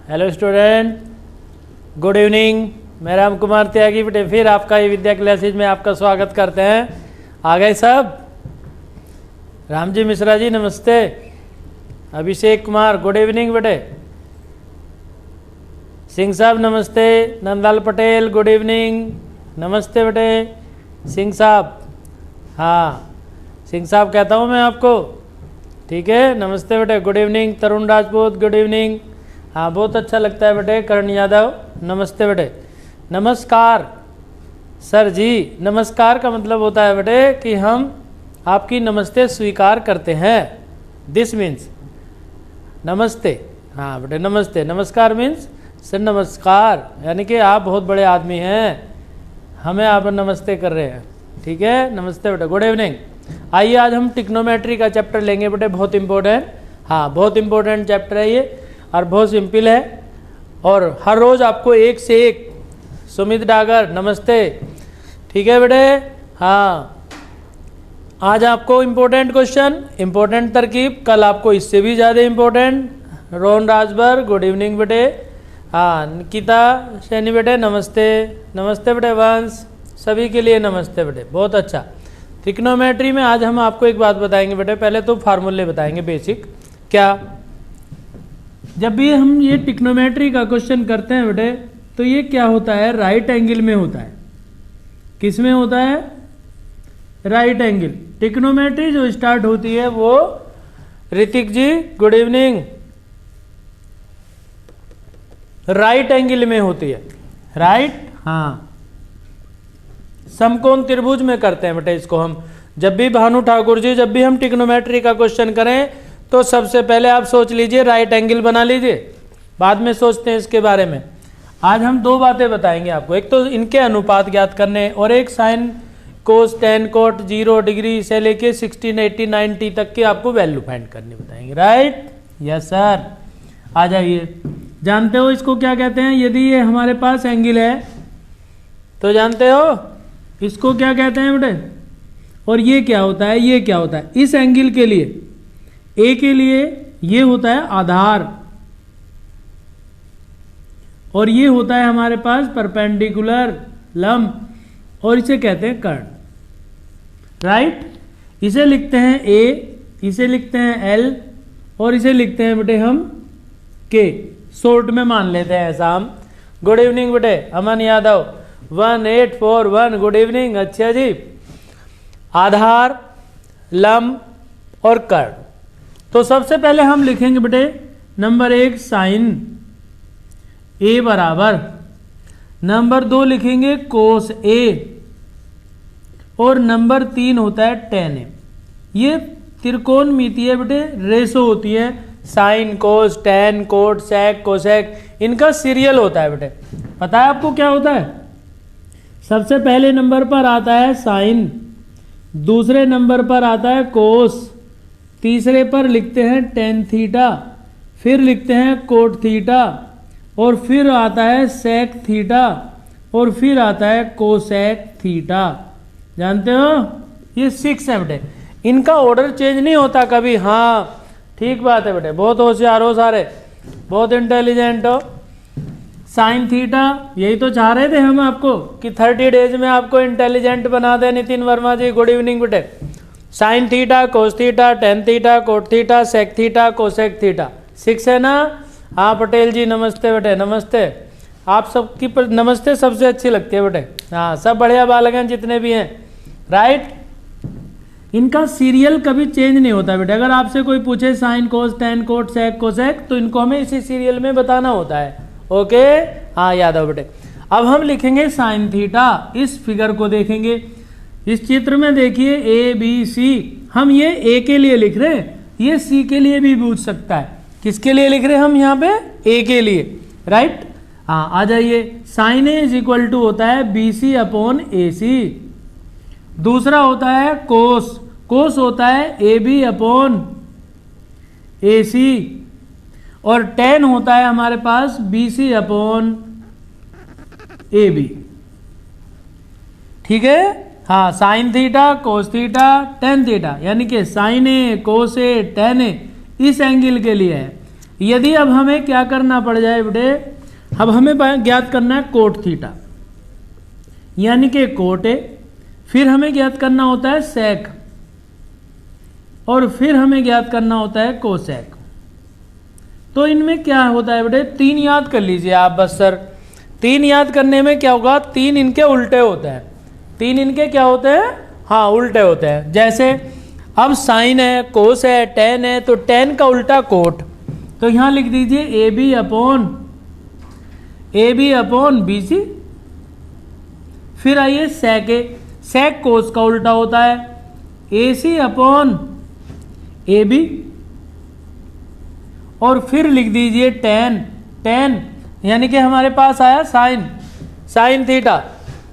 Hello student, good evening. मैं राम कुमार त्यागी बेटे फिर आपका ये विद्या क्लासेज में आपका स्वागत करते हैं। आ गए सब? राम जी मिश्रा जी नमस्ते। अभिषेक कुमार गुड इवनिंग बेटे। सिंह साहब नमस्ते। नंदलाल पटेल गुड इवनिंग, नमस्ते बेटे। सिंह साहब, हाँ सिंह साहब कहता हूँ मैं आपको, ठीक है, नमस्ते बेटे, गुड इवनिंग। तरुण राजपूत गुड इवनिंग, हाँ बहुत अच्छा लगता है बेटे। करण यादव नमस्ते बेटे। नमस्कार सर जी, नमस्कार का मतलब होता है बेटे कि हम आपकी नमस्ते स्वीकार करते हैं। दिस मीन्स नमस्ते, हाँ बेटे नमस्ते। नमस्कार मीन्स सर नमस्कार, यानी कि आप बहुत बड़े आदमी हैं, हमें आप नमस्ते कर रहे हैं, ठीक है, नमस्ते बेटे, गुड इवनिंग। आइए आज हम टिक्नोमेट्री का चैप्टर लेंगे बेटे, बहुत इंपॉर्टेंट, हाँ बहुत इंपॉर्टेंट चैप्टर है ये और बहुत सिंपल है। और हर रोज़ आपको एक से एक, सुमित डागर नमस्ते, ठीक है बेटे, हाँ आज आपको इम्पोर्टेंट क्वेश्चन, इम्पोर्टेंट तरकीब, कल आपको इससे भी ज़्यादा important. Rohan Rajbhar good evening बेटे, हाँ निकिता सैनी बेटे नमस्ते, नमस्ते बेटे। वंश, सभी के लिए नमस्ते बेटे, बहुत अच्छा। ट्रिग्नोमेट्री में आज हम आपको एक बात बताएंगे बेटे, पहले तो फार्मूले बताएंगे बेसिक। क्या, जब भी हम ये ट्रिग्नोमेट्री का क्वेश्चन करते हैं बेटे, तो ये क्या होता है, राइट एंगल में होता है। किस में होता है? Right angle. ट्रिग्नोमेट्री जो स्टार्ट होती है वो, ऋतिक जी गुड इवनिंग, राइट एंगल में होती है। राइट, हाँ समकोण त्रिभुज में करते हैं बेटे इसको हम। जब भी भानु ठाकुर जी, जब भी हम ट्रिग्नोमेट्री का क्वेश्चन करें तो सबसे पहले आप सोच लीजिए राइट एंगल बना लीजिए, बाद में सोचते हैं इसके बारे में। आज हम दो बातें बताएंगे आपको, एक तो इनके अनुपात ज्ञात करने और एक sign cos tan coat 0 degree से लेके 16 80 90 तक की आपको वैल्यू फाइंड करनी बताएंगे। Right, yes sir. आ जाइए, जानते हो इसको क्या कहते हैं? यदि ये हमारे पास एंगल है तो जानते हो इसको क्या कहते हैं बेटे? और ये क्या होता है, ये क्या होता है? इस एंगल के लिए, ए के लिए ये होता है आधार, और ये होता है हमारे पास परपेंडिकुलर लंब, और इसे कहते हैं कर्ण। राइट, इसे लिखते हैं ए, इसे लिखते हैं एल, और इसे लिखते हैं बेटे हम के। शॉर्ट में मान लेते हैं ऐसा हम। गुड इवनिंग बेटे, अमन यादव 1841 गुड इवनिंग, अच्छा जी। आधार, लंब और कर्ण। तो सबसे पहले हम लिखेंगे बेटे नंबर 1 साइन ए बराबर, नंबर 2 लिखेंगे कोस ए, और नंबर 3 होता है टेन ए। ये त्रिकोणमितीय बेटे रेशो होती है, sine cos tan cot sec cosec, इनका सीरियल होता है बेटे। पता है आपको क्या होता है? सबसे पहले नंबर पर आता है साइन, दूसरे नंबर पर आता है कोस, तीसरे पर लिखते हैं टेन थीटा, फिर लिखते हैं कोट थीटा, और फिर आता है सेक थीटा, और फिर आता है कोसेक थीटा। जानते हो ये 6 है बेटे, इनका ऑर्डर चेंज नहीं होता कभी। हाँ ठीक बात है बेटे, बहुत होशियार हो सारे, बहुत इंटेलिजेंट हो। साइन थीटा, यही तो चाह रहे थे हम आपको कि 30 डेज में आपको इंटेलिजेंट बना दे। नितिन वर्मा जी गुड इवनिंग बेटे। Sine theta cos theta tan theta cot theta sec theta cosec theta, 6 है ना? हाँ पटेल जी नमस्ते बेटे, नमस्ते। आप सबकी नमस्ते सबसे अच्छी लगती है बेटे, हाँ सब बढ़िया बालक हैं जितने भी हैं। राइट, इनका सीरियल कभी चेंज नहीं होता बेटे। अगर आपसे कोई पूछे sine cos tan cot sec cosec, तो इनको हमें इसी सीरियल में बताना होता है। ओके, हाँ यादव बेटे। अब हम लिखेंगे साइन थीटा, इस फिगर को देखेंगे, इस चित्र में देखिए ए बी सी, हम ये ए के लिए लिख रहे हैं, ये सी के लिए भी पूछ सकता है। किसके लिए लिख रहे हैं हम यहाँ पे? ए के लिए। राइट, हाँ आ जाइए। Sine A is equal to होता है बी सी अपॉन ए सी। दूसरा होता है कोस, कोस होता है ए बी अपॉन ए सी, और टेन होता है हमारे पास B C upon A B. ठीक है, हाँ sine theta cos theta tan theta, यानी कि sign A cos A tan ए इस एंगल के लिए है। यदि अब हमें क्या करना पड़ जाए बेटे, अब हमें ज्ञात करना है कोट थीटा, यानी कि कोट ए, फिर हमें ज्ञात करना होता है सेक, और फिर हमें ज्ञात करना होता है कोसेक। तो इनमें क्या होता है बेटे, 3 याद कर लीजिए आप बस सर। 3 याद करने में क्या होगा, 3 इनके उल्टे होते हैं। 3 इनके क्या होते हैं, हाँ उल्टे होते हैं। जैसे अब साइन है, कोस है, टेन है, तो टेन का उल्टा कोट, तो यहां लिख दीजिए A B upon B C. फिर आइए सेक ए, सेक कोस का उल्टा होता है A C upon A B. और फिर लिख दीजिए टेन, टेन यानी कि हमारे पास आया sine, sine theta,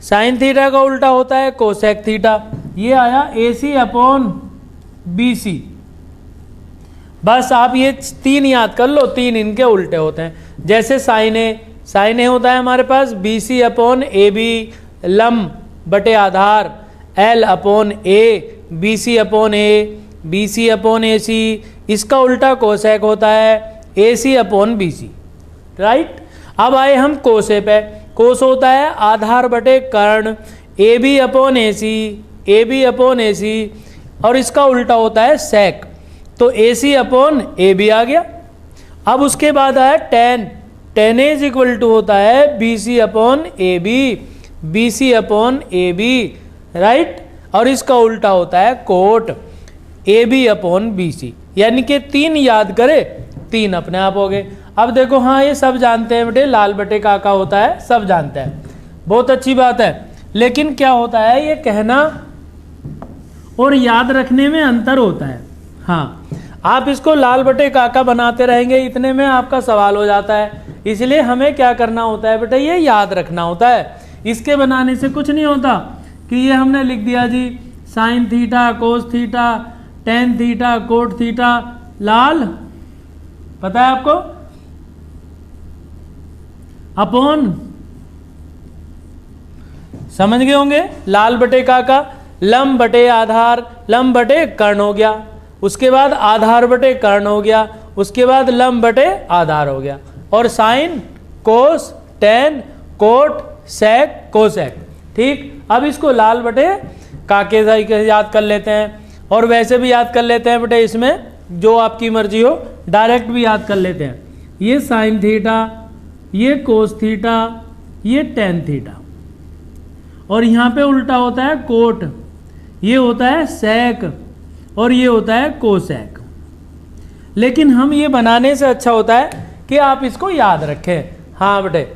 sine theta का उल्टा होता है कोसेक थीटा। ये आया ए सी अपॉन बी सी। बस आप ये 3 याद कर लो, 3 इनके उल्टे होते हैं। जैसे साइन ए, साइन ए होता है हमारे पास B C upon A B, लम बटे आधार L upon A, B C upon A, B C upon A C. इसका उल्टा कोसेक होता है A C upon B C, right. अब आए हम कोसे पे, कोस होता है आधार बटे कर्ण A B upon A C, A B upon A C, और इसका उल्टा होता है सेक, तो A C upon A B आ गया। अब उसके बाद आया tan, tan is equal to होता है B C upon A B, B C upon A B, right. और इसका उल्टा होता है cot A B upon B C. यानी कि 3 याद करे, 3 अपने आप हो गए। अब देखो, हाँ ये सब जानते हैं बेटे, लाल बटे काका होता है, सब जानते हैं, बहुत अच्छी बात है। लेकिन क्या होता है, ये कहना और याद रखने में अंतर होता है। हाँ, आप इसको लाल बटे काका बनाते रहेंगे, इतने में आपका सवाल हो जाता है। इसलिए हमें क्या करना होता है बेटा, ये याद रखना होता है। इसके बनाने से कुछ नहीं होता कि ये हमने लिख दिया जी sine theta, cos theta, tan theta, cot theta, लाल पता है आपको, अपॉन, समझ गए होंगे, लाल बटे काका, लम बटे आधार, लम बटे कर्ण हो गया, उसके बाद आधार बटे कर्ण हो गया, उसके बाद लम बटे आधार हो गया, और sign, cos, tan, cot, sec, cosec. ठीक, अब इसको लाल बटे काके से याद कर लेते हैं, और वैसे भी याद कर लेते हैं बेटे, इसमें जो आपकी मर्जी हो, डायरेक्ट भी याद कर लेते हैं। ये साइन थीटा, ये कोस थीटा, ये टेन थीटा, और यहाँ पे उल्टा होता है कोट, ये होता है सेक, और ये होता है कोसेक। लेकिन हम ये बनाने से अच्छा होता है कि आप इसको याद रखें। हाँ बेटे,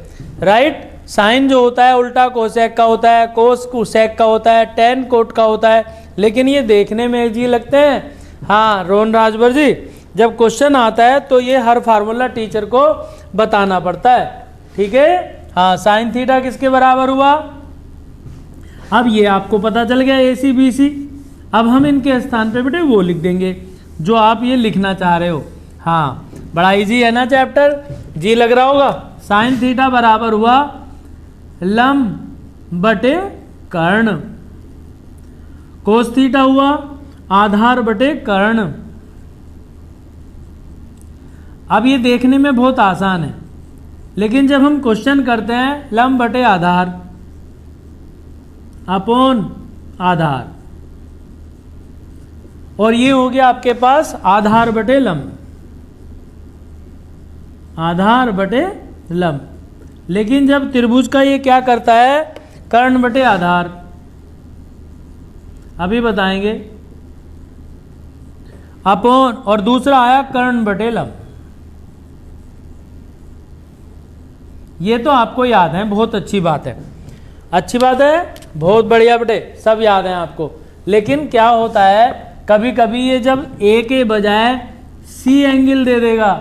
राइट। साइन जो होता है उल्टा कोसेक का होता है, कोस कोसेक का होता है, टेन कोट का होता है, लेकिन ये देखने में जी लगते हैं। हाँ रोहन राजभर जी, जब क्वेश्चन आता है तो ये हर फार्मूला टीचर को बताना पड़ता है, ठीक है। हाँ, साइन थीटा किसके बराबर हुआ, अब ये आपको पता चल गया ए सी बी सी। अब हम इनके स्थान पे बेटे वो लिख देंगे जो आप ये लिखना चाह रहे हो। हाँ, बड़ा इजी है ना चैप्टर, जी लग रहा होगा। साइन थीटा बराबर हुआ लम बटे कर्ण, कोस थीटा हुआ आधार बटे कर्ण। अब ये देखने में बहुत आसान है, लेकिन जब हम क्वेश्चन करते हैं लम बटे आधार अपॉन आधार, और ये हो गया आपके पास आधार बटे लंब, आधार बटे लंब। लेकिन जब त्रिभुज का ये क्या करता है, कर्ण बटे आधार, अभी बताएंगे, अपॉन, और दूसरा आया कर्ण बटे लंब। ये तो आपको याद है, बहुत अच्छी बात है, अच्छी बात है, बहुत बढ़िया बेटे, सब याद है आपको। लेकिन क्या होता है, कभी कभी ये जब ए के बजाय सी एंगल दे देगा,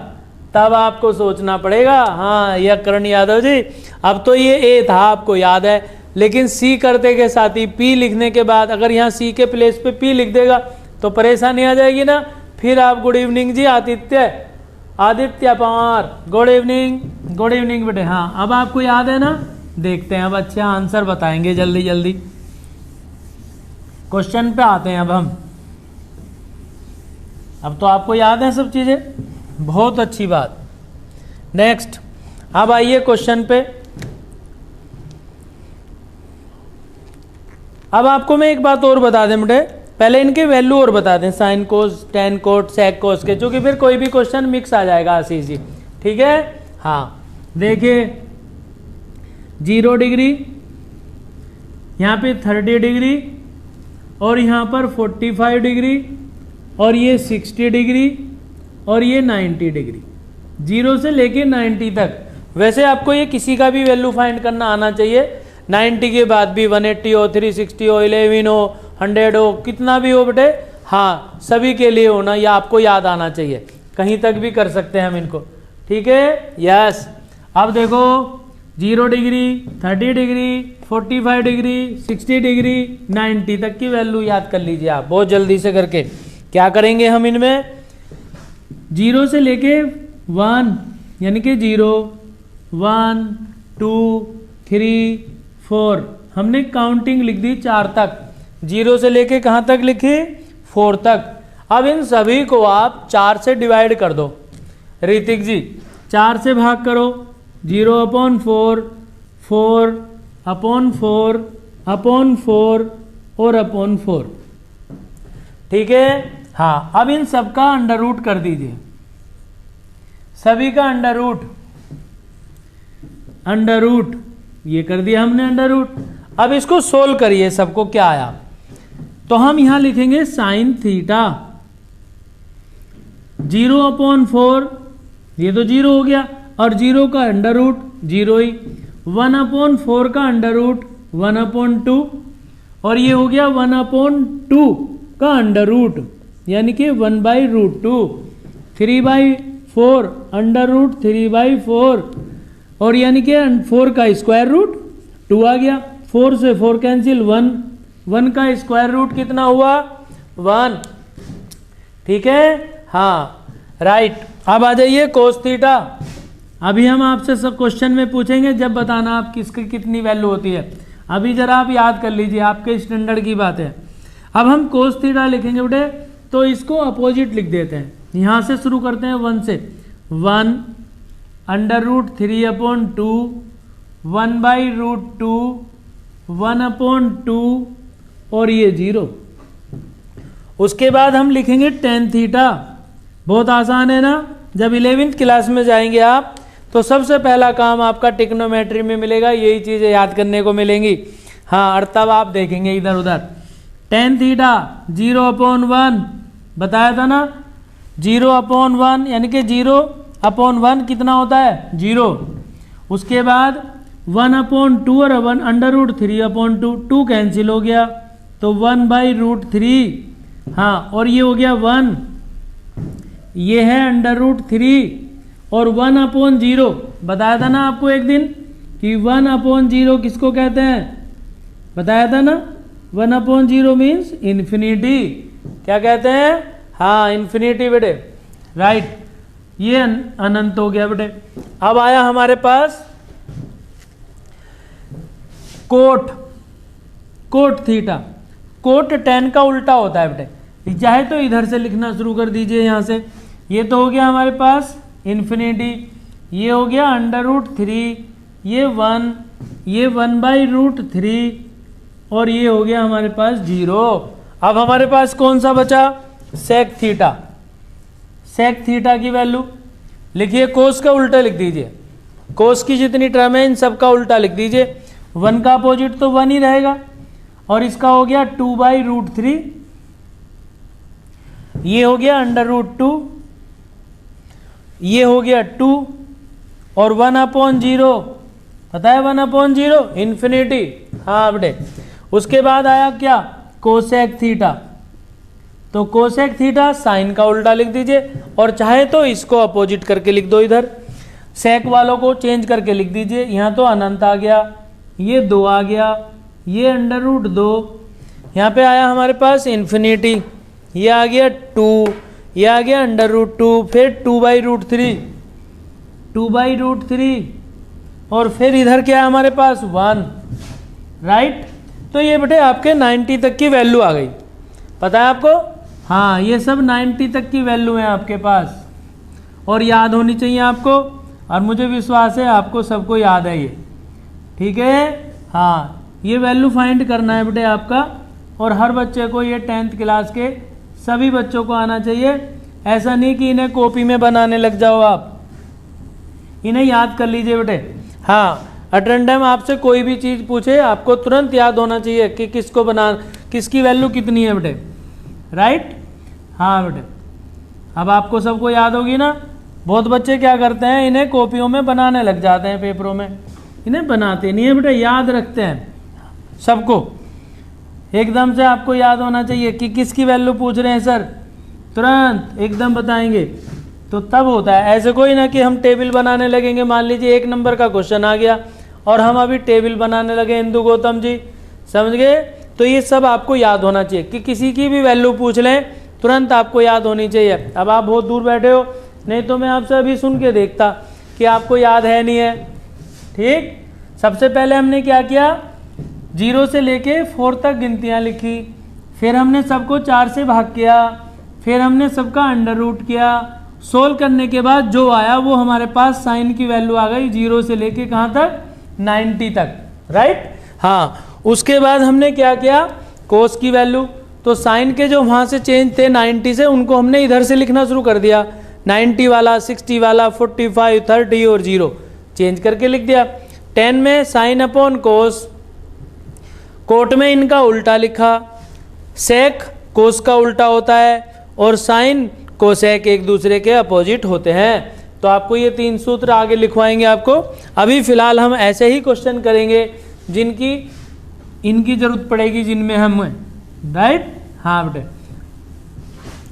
तब आपको सोचना पड़ेगा। हाँ, यह कर्ण यादव जी, अब तो ये ए था आपको याद है, लेकिन सी करते के साथ ही पी लिखने के बाद अगर यहाँ सी के प्लेस पे पी लिख देगा तो परेशानी आ जाएगी ना। फिर आप good evening ji Aditya, Aditya Pawar, good evening, good evening बेटे। हाँ, अब आपको याद है ना, देखते हैं अब अच्छा आंसर बताएंगे जल्दी जल्दी। क्वेश्चन पे आते हैं अब हम, अब तो आपको याद है सब चीजें। बहुत अच्छी बात। नेक्स्ट, अब आइए क्वेश्चन पे। अब आपको मैं एक बात और बता दें बेटे, पहले इनके वैल्यू और बता दें, साइन कोस, टेन कोट, सेक कोस के, क्योंकि फिर कोई भी क्वेश्चन मिक्स आ जाएगा आसानी। ठीक है, हाँ देखिए 0 डिग्री, यहाँ पे 30 डिग्री, और यहाँ पर 45 डिग्री, और ये 60 डिग्री, और ये 90 डिग्री, 0 से लेके 90 तक। वैसे आपको ये किसी का भी वैल्यू फाइंड करना आना चाहिए। 90 के बाद भी 180 हो, 360 हो, 11 हो, 100 हो, कितना भी हो बेटे, हाँ सभी के लिए होना, या आपको याद आना चाहिए। कहीं तक भी कर सकते हैं हम इनको। ठीक है, यस। अब देखो 0 डिग्री, 30 डिग्री, 45 डिग्री, 60 डिग्री, 90 तक की वैल्यू याद कर लीजिए आप बहुत जल्दी से करके। क्या करेंगे हम इनमें, 0 से लेके 1, यानी कि 0, 1, 2, 3, 4, हमने काउंटिंग लिख दी 4 तक। 0 से लेके कहाँ तक लिखी, 4 तक। अब इन सभी को आप 4 से डिवाइड कर दो। ऋतिक जी 4 से भाग करो, 0/4, 4/4, अपॉन 4 और अपॉन 4। ठीक है, हाँ। अब इन सब का अंडर रूट कर दीजिए, सभी का अंडर रूट ये कर दिया हमने अंडर रूट। अब इसको सोल्व करिए, सबको क्या आया। तो हम यहां लिखेंगे साइन थीटा 0/4, ये तो 0 हो गया, और 0 का अंडर रूट 0 ही, 1/4 का अंडर रूट 1/2, और ये हो गया 1/2 का अंडर रूट, यानी कि 1/√2, 3/4 अंडर रूट 3/4, और यानी कि 4 का स्क्वायर रूट 2 आ गया। 4 से 4 कैंसिल, 1 का स्क्वायर रूट कितना हुआ, 1। ठीक है, हाँ राइट। अब आ जाइए कोस थीटा। अभी हम आपसे सब क्वेश्चन में पूछेंगे, जब बताना आप किसकी कितनी वैल्यू होती है। अभी जरा आप याद कर लीजिए, आपके स्टैंडर्ड की बात है। अब हम कोस थीटा लिखेंगे बेटे, तो इसको अपोजिट लिख देते हैं। यहां से शुरू करते हैं 1 से, 1 √3/2, 1/√2, 1/2, और ये 0। उसके बाद हम लिखेंगे टेन थीटा। बहुत आसान है ना। जब 11वीं क्लास में जाएंगे आप, तो सबसे पहला काम आपका टिग्नोमेट्री में मिलेगा, यही चीजें याद करने को मिलेंगी। हाँ, और तब आप देखेंगे इधर उधर। टेन थीटा 0/1 बताया था ना, 0/1 यानी कि 0/1 कितना होता है, 0। उसके बाद 1/2 और 1 √3/2, 2 कैंसिल हो गया, तो 1/√3। हाँ, और ये हो गया 1, ये है √3, और 1/0 बताया था ना आपको एक दिन कि 1/0 किसको कहते हैं, बताया था ना। 1/0 मीन्स इन्फिनिटी। क्या कहते हैं, हाँ इन्फिनिटी बेटे, राइट। ये अनंत हो गया बेटे। अब आया हमारे पास कोट थीटा। कोट टेन का उल्टा होता है बेटे। चाहे तो इधर से लिखना शुरू कर दीजिए, यहां से। ये तो हो गया हमारे पास इन्फिनिटी, ये हो गया √3, ये 1, ये 1/√3, और ये हो गया हमारे पास 0। अब हमारे पास कौन सा बचा, सेक थीटा। सेक थीटा की वैल्यू लिखिए, कोस का उल्टा लिख दीजिए। कोस की जितनी टर्म है इन सब का उल्टा लिख दीजिए। 1 का अपोजिट तो 1 ही रहेगा, और इसका हो गया 2/√3, ये हो गया √2, ये हो गया 2, और 1/0 पता है 1/0 इन्फिनिटी। हाँ बेटे। उसके बाद आया क्या, कोसेक थीटा। तो कोसेक थीटा साइन का उल्टा लिख दीजिए, और चाहे तो इसको अपोजिट करके लिख दो इधर। सेक वालों को चेंज करके लिख दीजिए। यहाँ तो अनंत आ गया, ये 2 आ गया, ये √2, यहाँ पे आया हमारे पास इन्फिनिटी, ये आ गया 2, ये आ गया √2, फिर 2/√3, 2/√3, और फिर इधर क्या है हमारे पास 1, राइट। तो ये बेटे आपके 90 तक की वैल्यू आ गई, पता है आपको। हाँ, ये सब 90 तक की वैल्यू है आपके पास। और याद होनी चाहिए आपको, और मुझे विश्वास है आपको सबको याद है ये, ठीक है। हाँ, ये वैल्यू फाइंड करना है बेटे आपका, और हर बच्चे को ये 10th क्लास के सभी बच्चों को आना चाहिए। ऐसा नहीं कि इन्हें कॉपी में बनाने लग जाओ आप, इन्हें याद कर लीजिए बेटे। हाँ, अटेंडम आपसे कोई भी चीज़ पूछे आपको तुरंत याद होना चाहिए कि किसको बना, किसकी वैल्यू कितनी है बेटे, राइट। हाँ बेटे, अब आपको सबको याद होगी ना। बहुत बच्चे क्या करते हैं, इन्हें कॉपियों में बनाने लग जाते हैं, पेपरों में। इन्हें बनाते नहीं है बेटे, याद रखते हैं सबको। एकदम से आपको याद होना चाहिए कि किसकी वैल्यू पूछ रहे हैं सर, तुरंत एकदम बताएंगे तो तब होता है। ऐसे कोई ना कि हम टेबल बनाने लगेंगे, मान लीजिए 1 नंबर का क्वेश्चन आ गया और हम अभी टेबल बनाने लगे, इंदु गौतम जी, समझ गए। तो ये सब आपको याद होना चाहिए कि किसी की भी वैल्यू पूछ लें तुरंत आपको याद होनी चाहिए। अब आप बहुत दूर बैठे हो, नहीं तो मैं आपसे अभी सुन के देखता कि आपको याद है नहीं है, ठीक। सबसे पहले हमने क्या किया, 0 से लेके 4 तक गिनतियाँ लिखी, फिर हमने सबको 4 से भाग किया, फिर हमने सबका अंडर रूट किया। सोल्व करने के बाद जो आया वो हमारे पास साइन की वैल्यू आ गई, 0 से लेके कहाँ तक, 90 तक, राइट। हाँ, उसके बाद हमने क्या किया, कोस की वैल्यू, तो साइन के जो वहाँ से चेंज थे 90 से, उनको हमने इधर से लिखना शुरू कर दिया। 90 वाला, 60 वाला, 45, 30 और 0 चेंज करके लिख दिया। 10 में साइन अपॉन कोस, कोट में इनका उल्टा लिखा। सेक कोस का उल्टा होता है और साइन कोसेक एक दूसरे के अपोजिट होते हैं। तो आपको ये 3 सूत्र आगे लिखवाएंगे आपको। अभी फिलहाल हम ऐसे ही क्वेश्चन करेंगे जिनकी इनकी जरूरत पड़ेगी, जिनमें हम, राइट। हाँ बेटे,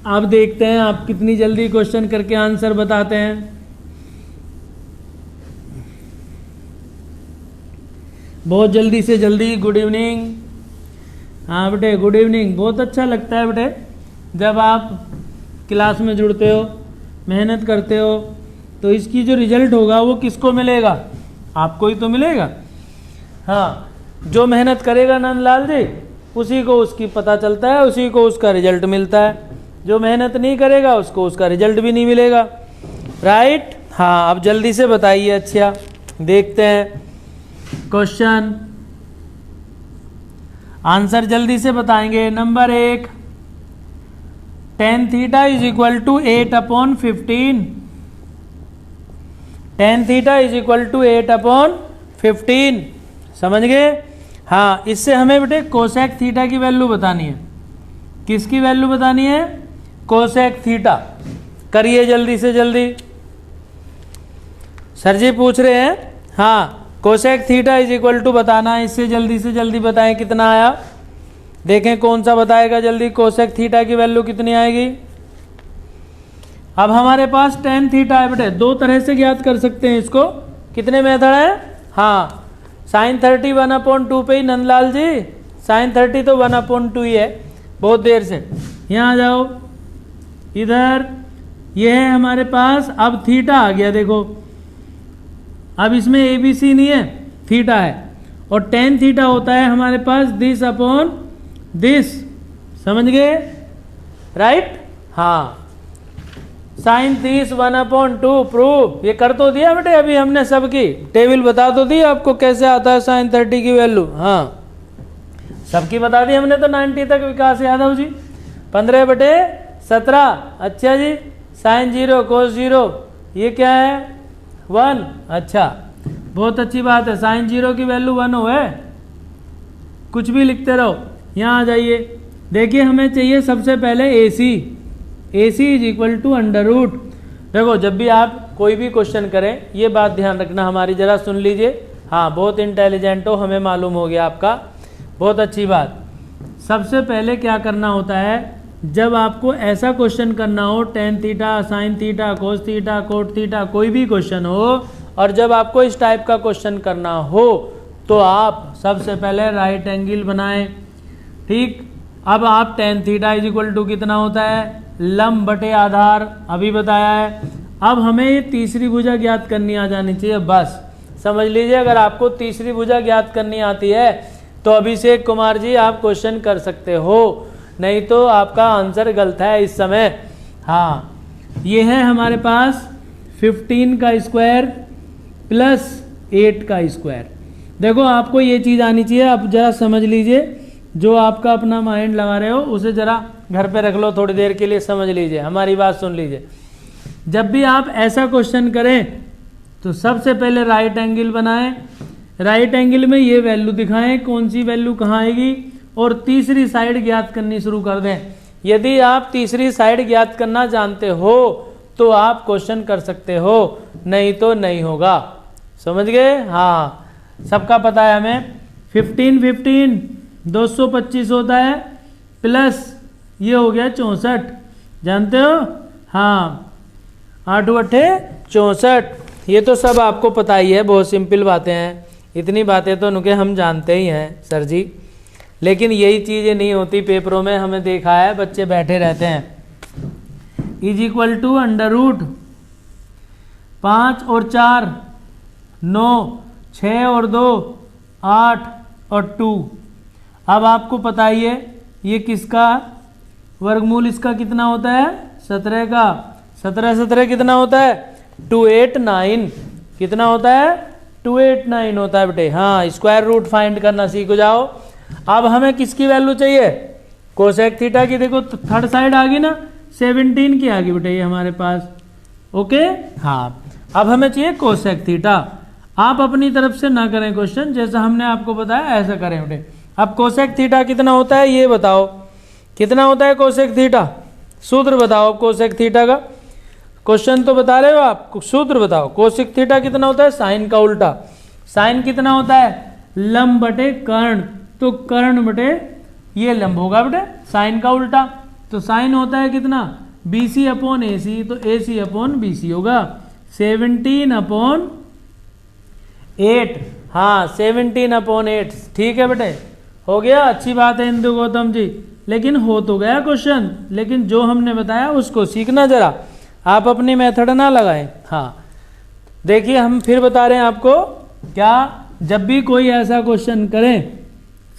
अब देखते हैं आप कितनी जल्दी क्वेश्चन करके आंसर बताते हैं। बहुत जल्दी से जल्दी। Good evening. हाँ बेटे, गुड इवनिंग। बहुत अच्छा लगता है बेटे जब आप क्लास में जुड़ते हो, मेहनत करते हो, तो इसकी जो रिजल्ट होगा वो किसको मिलेगा, आपको ही तो मिलेगा। हाँ, जो मेहनत करेगा नंदलाल जी, उसी को उसकी पता चलता है, उसी को उसका रिजल्ट मिलता है। जो मेहनत नहीं करेगा उसको उसका रिजल्ट भी नहीं मिलेगा, राइट। हाँ, अब जल्दी से बताइए। अच्छा, देखते हैं क्वेश्चन, आंसर जल्दी से बताएंगे। Number 1, tan theta is equal to 8/15। tan theta is equal to 8/15, समझ गए। हाँ, इससे हमें बेटे कोसेक थीटा की वैल्यू बतानी है। किसकी वैल्यू बतानी है, कोसेक थीटा। करिए जल्दी से जल्दी। सर जी पूछ रहे हैं, हाँ, cosec theta is equal to बताना है। इससे जल्दी से जल्दी बताएं कितना आया। देखें कौन सा बताएगा जल्दी, कोसेक थीटा की वैल्यू कितनी आएगी। अब हमारे पास tan थीटा है बेटे, 2 तरह से ज्ञात कर सकते हैं इसको। कितने मेथड है, हाँ, sin 30 1/2 पे ही नंदलाल जी, sin 30 तो 1/2 ही है। बहुत देर से यहाँ आ जाओ, इधर ये है हमारे पास। अब थीटा आ गया, देखो अब इसमें ABC नहीं है, थीटा है। और tan थीटा होता है हमारे पास this/this, समझ गए, राइट। हाँ, sin 30 1/2 प्रूफ। ये कर तो दिया बेटे, अभी हमने सबकी टेबल बता तो दी आपको कैसे आता है sin 30 की वैल्यू। हाँ, सबकी बता दी हमने तो 90 तक। विकास यादव जी 15/17। अच्छा जी, sin 0 cos 0 ये क्या है, 1। अच्छा, बहुत अच्छी बात है। sin 0 की वैल्यू 1 हो है, कुछ भी लिखते रहो। यहाँ आ जाइए, देखिए हमें चाहिए सबसे पहले AC is equal to under root. देखो जब भी आप कोई भी क्वेश्चन करें, ये बात ध्यान रखना हमारी, जरा सुन लीजिए। हाँ, बहुत इंटेलिजेंट हो, हमें मालूम हो गया आपका, बहुत अच्छी बात। सबसे पहले क्या करना होता है, जब आपको ऐसा क्वेश्चन करना हो, tan theta, sin theta, cos theta, cot theta, कोई भी क्वेश्चन हो, और जब आपको इस टाइप का क्वेश्चन करना हो, तो आप सबसे पहले राइट एंगल बनाएं, ठीक। अब आप tan theta is equal to कितना होता है, लंब बटे आधार, अभी बताया है। अब हमें ये तीसरी भुजा ज्ञात करनी आ जानी चाहिए, बस समझ लीजिए। अगर आपको तीसरी भुजा ज्ञात करनी आती है तो अभिषेक कुमार जी आप क्वेश्चन कर सकते हो, नहीं तो आपका आंसर गलत है इस समय। हाँ, ये है हमारे पास 15 का स्क्वायर प्लस 8 का स्क्वायर। देखो आपको ये चीज़ आनी चाहिए, आप जरा समझ लीजिए, जो आपका अपना माइंड लगा रहे हो उसे जरा घर पे रख लो, थोड़ी देर के लिए समझ लीजिए, हमारी बात सुन लीजिए। जब भी आप ऐसा क्वेश्चन करें तो सबसे पहले राइट एंगल बनाएं, राइट एंगल में ये वैल्यू दिखाएं कौन सी वैल्यू कहाँ आएगी, और तीसरी साइड ज्ञात करनी शुरू कर दें। यदि आप तीसरी साइड ज्ञात करना जानते हो तो आप क्वेश्चन कर सकते हो, नहीं तो नहीं होगा। समझ गए? हाँ, सबका पता है हमें 15 225 होता है, प्लस ये हो गया 64, जानते हो? हाँ, 8 8 64, ये तो सब आपको पता ही है, बहुत सिंपल बातें हैं, इतनी बातें तो नुके हम जानते ही हैं सर जी। लेकिन यही चीज़ें नहीं होती पेपरों में, हमें देखा है बच्चे बैठे रहते हैं। Is equal to under root 5 और 4 9, 6 और 2 8 और 2। अब आपको पता ही है ये किसका वर्गमूल, इसका कितना होता है? 17 का। 17 17 कितना होता है? 289। कितना होता है? 289 होता है बेटे। हाँ, स्क्वायर रूट फाइंड करना सीख जाओ। अब हमें किसकी वैल्यू चाहिए? कोसेक थीटा की। देखो थर्ड साइड आ गई ना, 17 की आ गई बेटे ये हमारे पास। ओके, हाँ, अब हमें चाहिए कोसेक थीटा। आप अपनी तरफ से ना करें क्वेश्चन, जैसा हमने आपको बताया ऐसा करें बेटे। अब कोसेक थीटा कितना होता है ये बताओ, कितना होता है कोसेक थीटा? सूत्र बताओ कोसेक थीटा का। क्वेश्चन तो बता रहे हो आप, सूत्र बताओ। कोसेक थीटा कितना होता है? साइन का उल्टा। साइन कितना होता है? लंब बटे कर्ण। तो कर्ण बटे ये लंब होगा बेटे, साइन का उल्टा। तो साइन होता है कितना? BC अपॉन AC, तो AC अपॉन BC होगा 17/8। हाँ, 17/8। ठीक है बेटे, हो गया। अच्छी बात है इंदु गौतम जी, लेकिन हो तो गया क्वेश्चन, लेकिन जो हमने बताया उसको सीखना जरा, आप अपनी मेथड ना लगाएं। हाँ, देखिए हम फिर बता रहे हैं आपको क्या, जब भी कोई ऐसा क्वेश्चन करें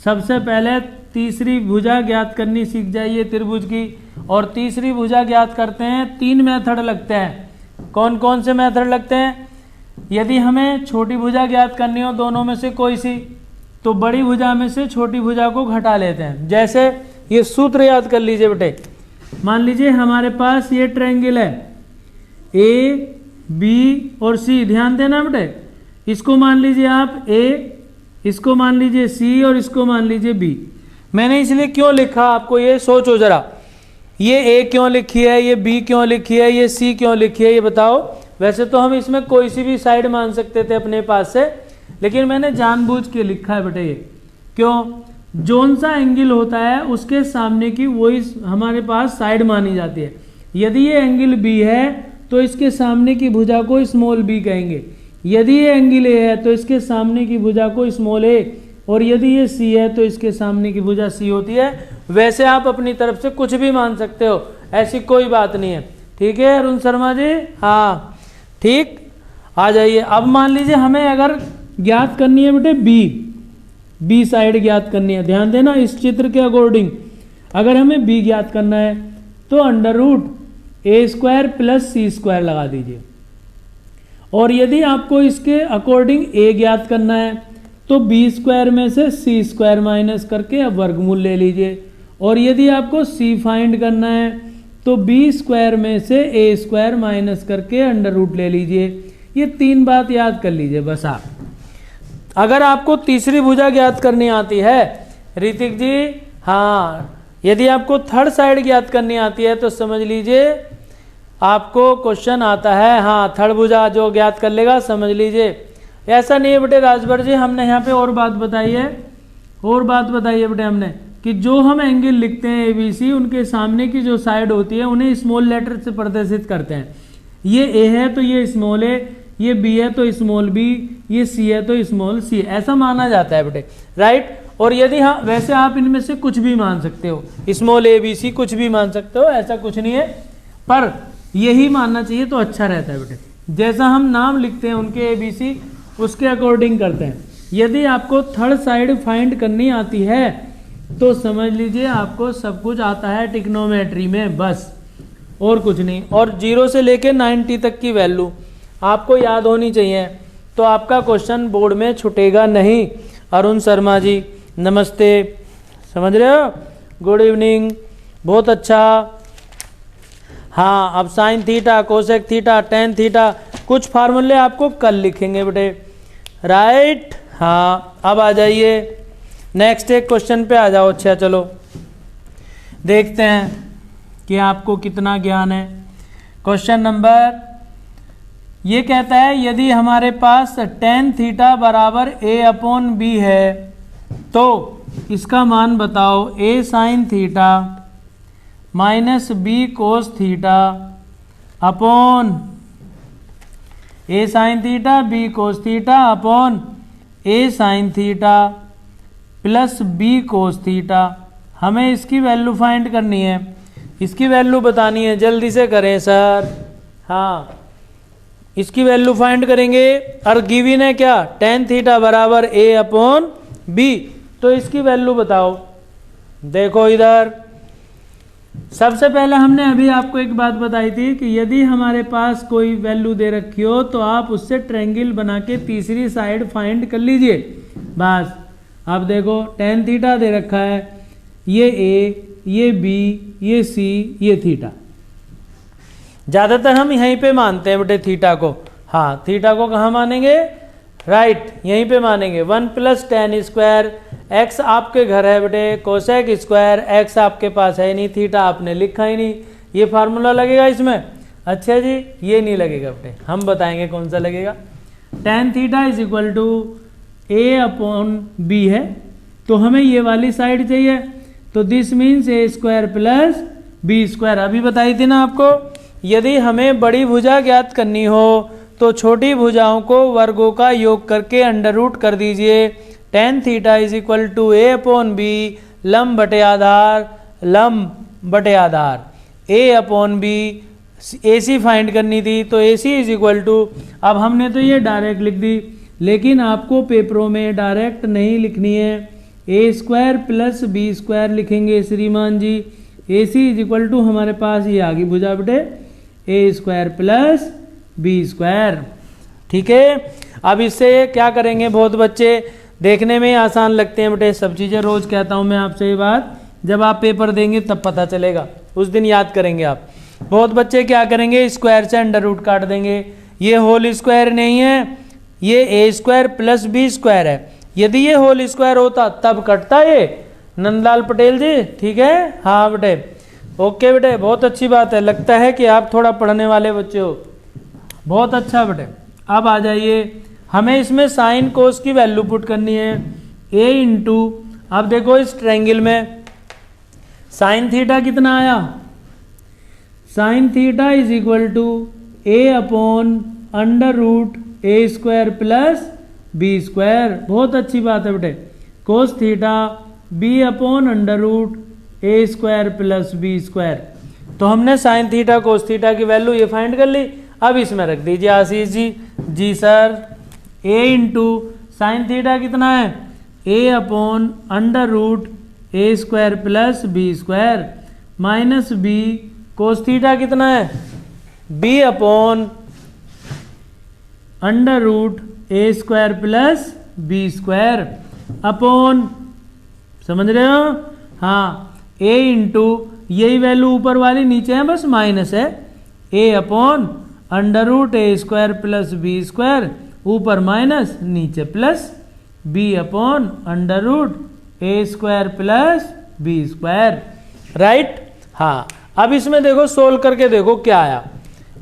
सबसे पहले तीसरी भुजा ज्ञात करनी सीख जाइए त्रिभुज की। और तीसरी भुजा ज्ञात करते हैं 3 मेथड लगते हैं। कौन कौन से मेथड लगते हैं? यदि हमें छोटी भुजा ज्ञात करनी हो दोनों में से कोई सी, तो बड़ी भुजा में से छोटी भुजा को घटा लेते हैं। जैसे ये सूत्र याद कर लीजिए बेटे। मान लीजिए हमारे पास ये ट्रायंगल है A, B और C। ध्यान देना बेटे, इसको मान लीजिए आप A, इसको मान लीजिए C और इसको मान लीजिए B। मैंने इसलिए क्यों लिखा आपको ये सोचो जरा, ये A क्यों लिखी है, ये B क्यों लिखी है, ये C क्यों लिखी है, ये बताओ। वैसे तो हम इसमें कोई सी भी साइड मान सकते थे अपने पास से, लेकिन मैंने जानबूझ के लिखा है बेटे ये। क्यों? जोन सा एंगल होता है उसके सामने की वही हमारे पास साइड मानी जाती है। यदि ये एंगल B है तो इसके सामने की भुजा को स्मॉल b कहेंगे। यदि ये एंगल A है तो इसके सामने की भुजा को स्मॉल a, और यदि ये C है तो इसके सामने की भुजा C होती है। वैसे आप अपनी तरफ से कुछ भी मान सकते हो, ऐसी कोई बात नहीं है। ठीक है अरुण शर्मा जी? हाँ ठीक, आ जाइए। अब मान लीजिए हमें अगर ज्ञात करनी है बेटे बी साइड ज्ञात करनी है। ध्यान देना इस चित्र के अकॉर्डिंग, अगर हमें B ज्ञात करना है तो under root A² plus C² लगा दीजिए। और यदि आपको इसके अकॉर्डिंग A ज्ञात करना है तो B² में से C² माइनस करके अब वर्गमूल ले लीजिए। और यदि आपको C फाइंड करना है तो B² में से A² माइनस करके अंडर रूट ले लीजिए। ये 3 बात याद कर लीजिए बस आप। अगर आपको तीसरी भुजा ज्ञात करनी आती है ऋतिक जी, हाँ, यदि आपको थर्ड साइड ज्ञात करनी आती है तो समझ लीजिए आपको क्वेश्चन आता है। हाँ, थर्ड भुजा जो ज्ञात कर लेगा समझ लीजिए। ऐसा नहीं है बेटे राजभर जी, हमने यहाँ पे और बात बताई है, और बात बताई है बेटे हमने कि जो हम एंगल लिखते हैं ABC, उनके सामने की जो साइड होती है उन्हें स्मॉल लेटर से प्रदर्शित करते हैं। ये A है तो ये स्मॉल A, ये B है तो स्मॉल B, ये C है तो स्मॉल C, ऐसा माना जाता है बेटे, राइट। और यदि हाँ, वैसे आप इनमें से कुछ भी मान सकते हो, स्मॉल ABC कुछ भी मान सकते हो, ऐसा कुछ नहीं है, पर यही मानना चाहिए तो अच्छा रहता है बेटे। जैसा हम नाम लिखते हैं उनके ABC उसके अकॉर्डिंग करते हैं। यदि आपको थर्ड साइड फाइंड करनी आती है तो समझ लीजिए आपको सब कुछ आता है ट्रिग्नोमेट्री में, बस और कुछ नहीं। और 0 से लेके 90 तक की वैल्यू आपको याद होनी चाहिए, तो आपका क्वेश्चन बोर्ड में छूटेगा नहीं। अरुण शर्मा जी नमस्ते, समझ रहे हो, गुड इवनिंग, बहुत अच्छा। हाँ, अब sine theta, cosec theta, tan theta, कुछ फार्मूले आपको कल लिखेंगे बेटे, राइट। हाँ, अब आ जाइए नेक्स्ट एक क्वेश्चन पे आ जाओ। अच्छा चलो देखते हैं कि आपको कितना ज्ञान है। क्वेश्चन नंबर ये कहता है यदि हमारे पास टेन थीटा बराबर ए अपॉन बी है तो इसका मान बताओ। A sine theta minus B cos theta upon A sine theta B cos theta upon A sine theta plus B cos theta. हमें इसकी वैल्यू फाइंड करनी है, इसकी वैल्यू बतानी है, जल्दी से करें सर। हाँ, इसकी वैल्यू फाइंड करेंगे और गिवन है क्या, टेन थीटा बराबर ए अपॉन बी, तो इसकी वैल्यू बताओ। देखो इधर सबसे पहले हमने अभी आपको एक बात बताई थी कि यदि हमारे पास कोई वैल्यू दे रखी हो तो आप उससे ट्रायंगल बना के तीसरी साइड फाइंड कर लीजिए बस। अब देखो टेन थीटा दे रखा है, ये ए, ये बी, ये सी, ये थीटा। ज़्यादातर हम यहीं पे मानते हैं बेटे थीटा को। हाँ, थीटा को कहाँ मानेंगे, राइट, यहीं पे मानेंगे। One plus ten square, x आपके घर है बेटे, कोसेक स्क्वायर, एक्स आपके पास है नहीं, थीटा आपने लिखा ही नहीं, ये फार्मूला लगेगा इसमें। अच्छा जी, ये नहीं लगेगा बेटे, हम बताएंगे कौन सा लगेगा। Tan theta is equal to A upon B है, तो हमें ये वाली साइड चाहिए, तो this means A square plus B square. अभी बताई थी ना आपको, यदि हमें बड़ी भुजा ज्ञात करनी हो तो छोटी भुजाओं को वर्गों का योग करके अंडर रूट कर दीजिए। Tan theta is equal to A upon B लंब बटे आधार, लंब बटे आधार, A upon B. A C find करनी थी तो A C is equal to, अब हमने तो ये डायरेक्ट लिख दी, लेकिन आपको पेपरों में डायरेक्ट नहीं लिखनी है, ए स्क्वायर प्लस बी स्क्वायर लिखेंगे श्रीमान जी। ए सी इज इक्वल टू हमारे पास ये आ गई भुजा बेटे, ए स्क्वायर प्लस बी स्क्वायर, ठीक है। अब इससे क्या करेंगे, बहुत बच्चे देखने में आसान लगते हैं बेटे सब चीज़ें, रोज़ कहता हूँ मैं आपसे ये बात, जब आप पेपर देंगे तब पता चलेगा, उस दिन याद करेंगे आप। बहुत बच्चे क्या करेंगे, स्क्वायर से अंडर रूट काट देंगे, ये होल स्क्वायर नहीं है, ये ए स्क्वायर प्लस बी स्क्वायर है। यदि ये होल स्क्वायर होता तब कटता ये, नंदलाल पटेल जी, ठीक है। हाँ बेटे, ओके बेटे, बहुत अच्छी बात है, लगता है कि आप थोड़ा पढ़ने वाले बच्चे हो, बहुत अच्छा बेटे। अब आ जाइए, हमें इसमें साइन कोस की वैल्यू पुट करनी है, ए इंटू, अब देखो इस ट्रायंगल में साइन थीटा कितना आया, sine theta is equal to A upon under root A square plus B square. बहुत अच्छी बात है बेटे। Cos theta B upon under root A square plus B square. तो हमने साइन थीटा कोस थीटा की वैल्यू ये फाइंड कर ली। अब इसमें रख दीजिए आशीष जी। जी sir, A into sine theta कितना है, A upon under root A square plus B square minus B cos theta कितना है, B upon under root A square plus B square upon, समझ रहे हो, हाँ, ए इंटू यही वैल्यू ऊपर वाली नीचे है बस माइनस है, A upon under root A square plus B square, ऊपर माइनस नीचे plus, B upon under root A square plus B square, right. हाँ, अब इसमें देखो सोल्व करके देखो क्या आया,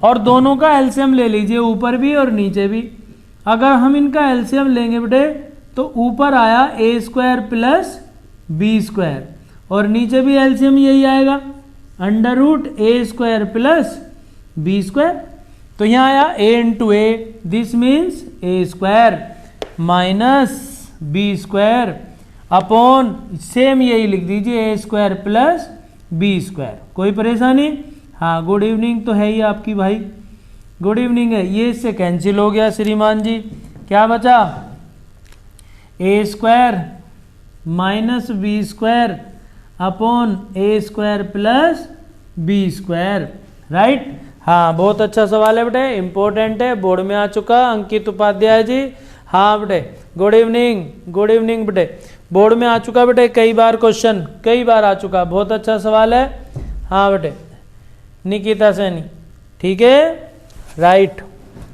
और दोनों का एलसीएम ले लीजिए, ऊपर भी और नीचे भी। अगर हम इनका एलसीएम लेंगे बेटे तो ऊपर आया A square plus B square, और नीचे भी एलसीएम यही आएगा, under root A square plus B square. तो यहाँ आया A into A, this means A square minus B square upon, same यही लिख दीजिए, A square plus B square. कोई परेशानी? हाँ, गुड इवनिंग तो है ही आपकी भाई, गुड इवनिंग है। ये इससे कैंसिल हो गया श्रीमान जी, क्या बचा, A square minus B square upon A square plus B square, right. हाँ बहुत अच्छा सवाल है बेटे, इंपॉर्टेंट है, बोर्ड में आ चुका। अंकित उपाध्याय जी, हाँ बेटे गुड इवनिंग बेटे, बोर्ड में आ चुका बेटे, कई बार क्वेश्चन, कई बार आ चुका, बहुत अच्छा सवाल है। हाँ बेटे निकिता सैनी, ठीक है राइट।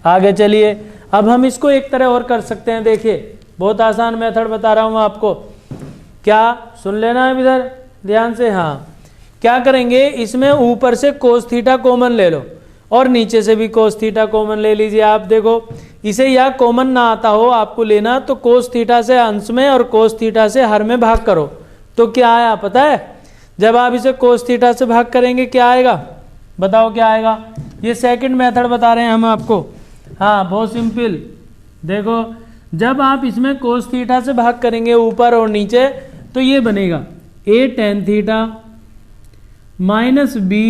आगे चलिए, अब हम इसको एक तरह और कर सकते हैं, देखिए बहुत आसान मेथड बता रहा हूँ आपको, क्या सुन लेना है इधर ध्यान से। हाँ क्या करेंगे, इसमें ऊपर से कोस थीटा कॉमन ले लो और नीचे से भी कोस थीटा कॉमन ले लीजिए। आप देखो इसे या कॉमन ना आता हो आपको लेना, तो कोस थीटा से अंश में और कोस थीटा से हर में भाग करो, तो क्या आया पता है, जब आप इसे कोस थीटा से भाग करेंगे क्या आएगा, बताओ क्या आएगा। ये सेकंड मेथड बता रहे हैं हम आपको। हाँ बहुत सिंपल, देखो जब आप इसमें कोस थीटा से भाग करेंगे ऊपर और नीचे, तो ये बनेगा a tan theta minus B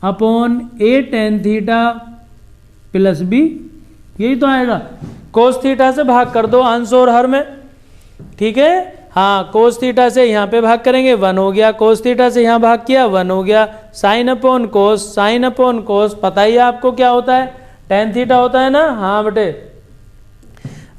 upon a tan theta plus B, यही तो आएगा। कोस थीटा से भाग कर दो अंश और हर में, ठीक है। हाँ कोस थीटा से यहाँ पे भाग करेंगे 1 हो गया, कोस थीटा से यहाँ भाग किया 1 हो गया, साइन अपॉन कोस, पता ही है आपको क्या होता है, tan थीटा होता है ना। हाँ बेटे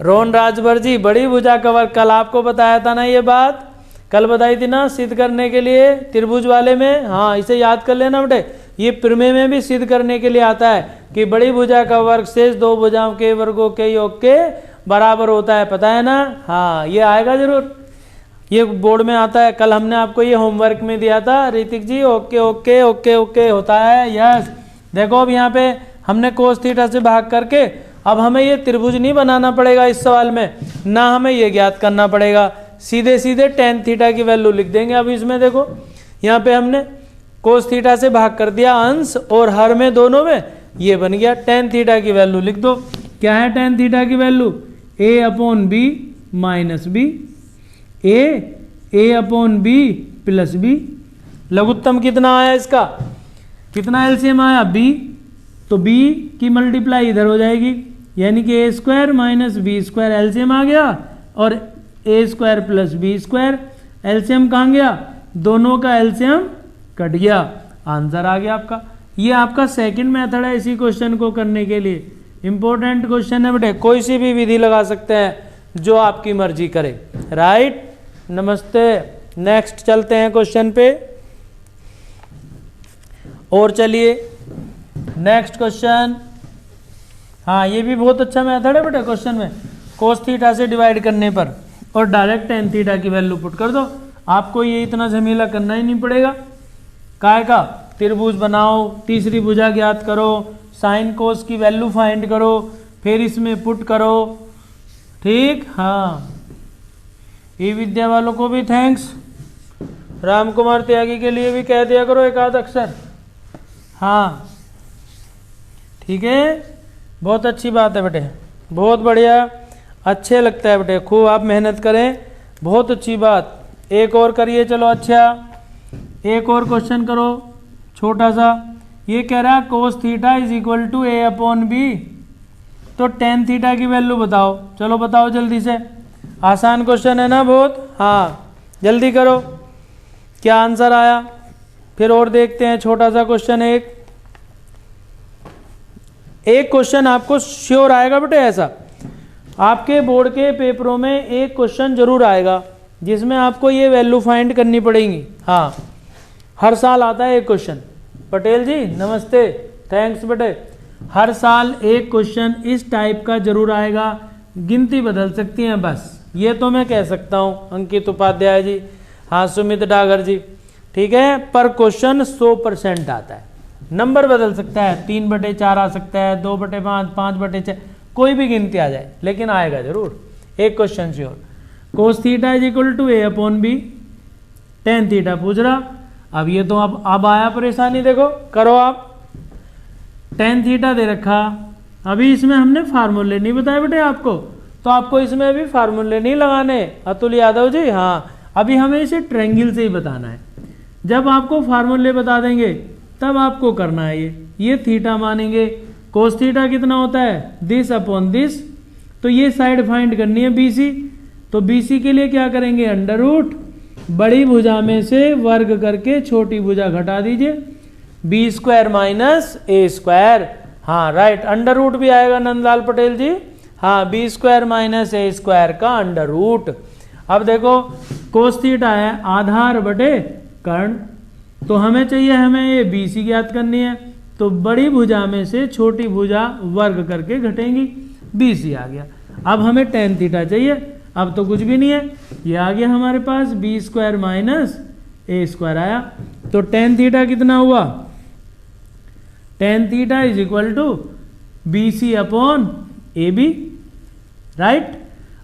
रोहन राजभर जी, बड़ी भुजा का वर्ग, कल आपको बताया था ना ये बात, कल बताई थी ना सिद्ध करने के लिए त्रिभुज वाले में। हाँ इसे याद कर लेना बेटे, ये प्रमेय में भी सिद्ध करने के लिए आता है कि बड़ी भुजा का वर्ग शेष दो भुजाओं के वर्गों के योग के बराबर होता है, पता है ना। हाँ ये आएगा जरूर, ये बोर्ड में आता है, कल हमने आपको ये होमवर्क में दिया था ऋतिक जी। ओके ओके ओके ओके होता है, यस। देखो अब यहाँ पे हमने कोस थीटा से भाग करके, अब हमें ये त्रिभुज नहीं बनाना पड़ेगा इस सवाल में, ना हमें ये ज्ञात करना पड़ेगा, सीधे सीधे tan थीटा की वैल्यू लिख देंगे। अब इसमें देखो यहाँ पे हमने कोस थीटा से भाग कर दिया अंश और हर में दोनों में, ये बन गया tan थीटा की वैल्यू लिख दो। क्या है tan थीटा की वैल्यू, a upon B minus B, a upon B plus B. लघुत्तम कितना आया इसका, कितना एलसीएम आया b, तो b की मल्टीप्लाई इधर हो जाएगी, यानी कि a square minus B square LCM आ गया, और a square plus B square LCM कहाँ गया, दोनों का एलसीएम कट गया, आंसर आ गया आपका। ये आपका सेकंड मेथड है इसी क्वेश्चन को करने के लिए, इंपॉर्टेंट क्वेश्चन है बेटे, कोई सी भी विधि लगा सकते हैं जो आपकी मर्जी करे, राइट। नमस्ते, नेक्स्ट चलते हैं क्वेश्चन पे, और चलिए नेक्स्ट क्वेश्चन। हाँ ये भी बहुत अच्छा मेथड है बेटा क्वेश्चन में, कोस थीटा से डिवाइड करने पर और डायरेक्ट tan थीटा की वैल्यू पुट कर दो, आपको ये इतना झमेला करना ही नहीं पड़ेगा। काय का, त्रिभुज बनाओ, तीसरी भुजा ज्ञात करो, साइन कोस की वैल्यू फाइंड करो, फिर इसमें पुट करो, ठीक। हाँ ई विद्या वालों को भी थैंक्स, राम कुमार त्यागी के लिए भी कह दिया करो एक आध अक्षर। हाँ ठीक है, बहुत अच्छी बात है बेटे, बहुत बढ़िया, अच्छे लगता है बेटे, खूब आप मेहनत करें, बहुत अच्छी बात। एक और करिए, चलो अच्छा एक और क्वेश्चन करो छोटा सा। ये कह रहा है cos theta is equal to a upon B, तो tan थीटा की वैल्यू बताओ, चलो बताओ जल्दी से, आसान क्वेश्चन है ना बहुत। हाँ जल्दी करो, क्या आंसर आया, फिर और देखते हैं छोटा सा क्वेश्चन। एक क्वेश्चन आपको श्योर आएगा बेटे, ऐसा आपके बोर्ड के पेपरों में एक क्वेश्चन जरूर आएगा जिसमें आपको ये वैल्यू फाइंड करनी पड़ेगी। हाँ हर साल आता है एक क्वेश्चन, पटेल जी नमस्ते, थैंक्स बेटे। हर साल एक क्वेश्चन इस टाइप का जरूर आएगा, गिनती बदल सकती हैं बस, ये तो मैं कह सकता हूँ। अंकित उपाध्याय जी, हाँ सुमित डागर जी, ठीक है, पर क्वेश्चन 100% आता है, नंबर बदल सकता है, 3/4 आ सकता है, 2/5, 5/6, कोई भी गिनती आ जाए, लेकिन आएगा जरूर एक question sure. Cos theta is equal to a upon B, tan theta पूछ रहा। अब ये तो अब आया परेशानी, देखो करो आप, tan थीटा दे रखा, अभी इसमें हमने फार्मूले नहीं बताए बेटे आपको, तो आपको इसमें अभी फार्मूले नहीं लगाने अतुल यादव जी। हाँ अभी हमें इसे ट्रायंगल से ही बताना है, जब आपको फार्मूले बता देंगे तब आपको करना है ये थीटा मानेंगे। कोस थीटा कितना होता है, दिस अपॉन दिस, तो ये साइड फाइंड करनी है BC, तो BC के लिए क्या करेंगे, अंडर रूट बड़ी भुजा में से वर्ग करके छोटी भुजा घटा दीजिए, B square minus A square. हाँ राइट, अंडर रूट भी आएगा नंदलाल पटेल जी। हाँ, B square minus A square का अंडर रूट। अब देखो कोस थीटा है आधार बटे कर्ण, तो हमें चाहिए, हमें ये बी सी ज्ञात करनी है, तो बड़ी भुजा में से छोटी भुजा वर्ग करके घटेंगी, बी सी आ गया। अब हमें टेन थीटा चाहिए, अब तो कुछ भी नहीं है, ये आ गया हमारे पास B square minus A square आया। तो टेन थीटा कितना हुआ, tan theta is equal to B C upon A B, right.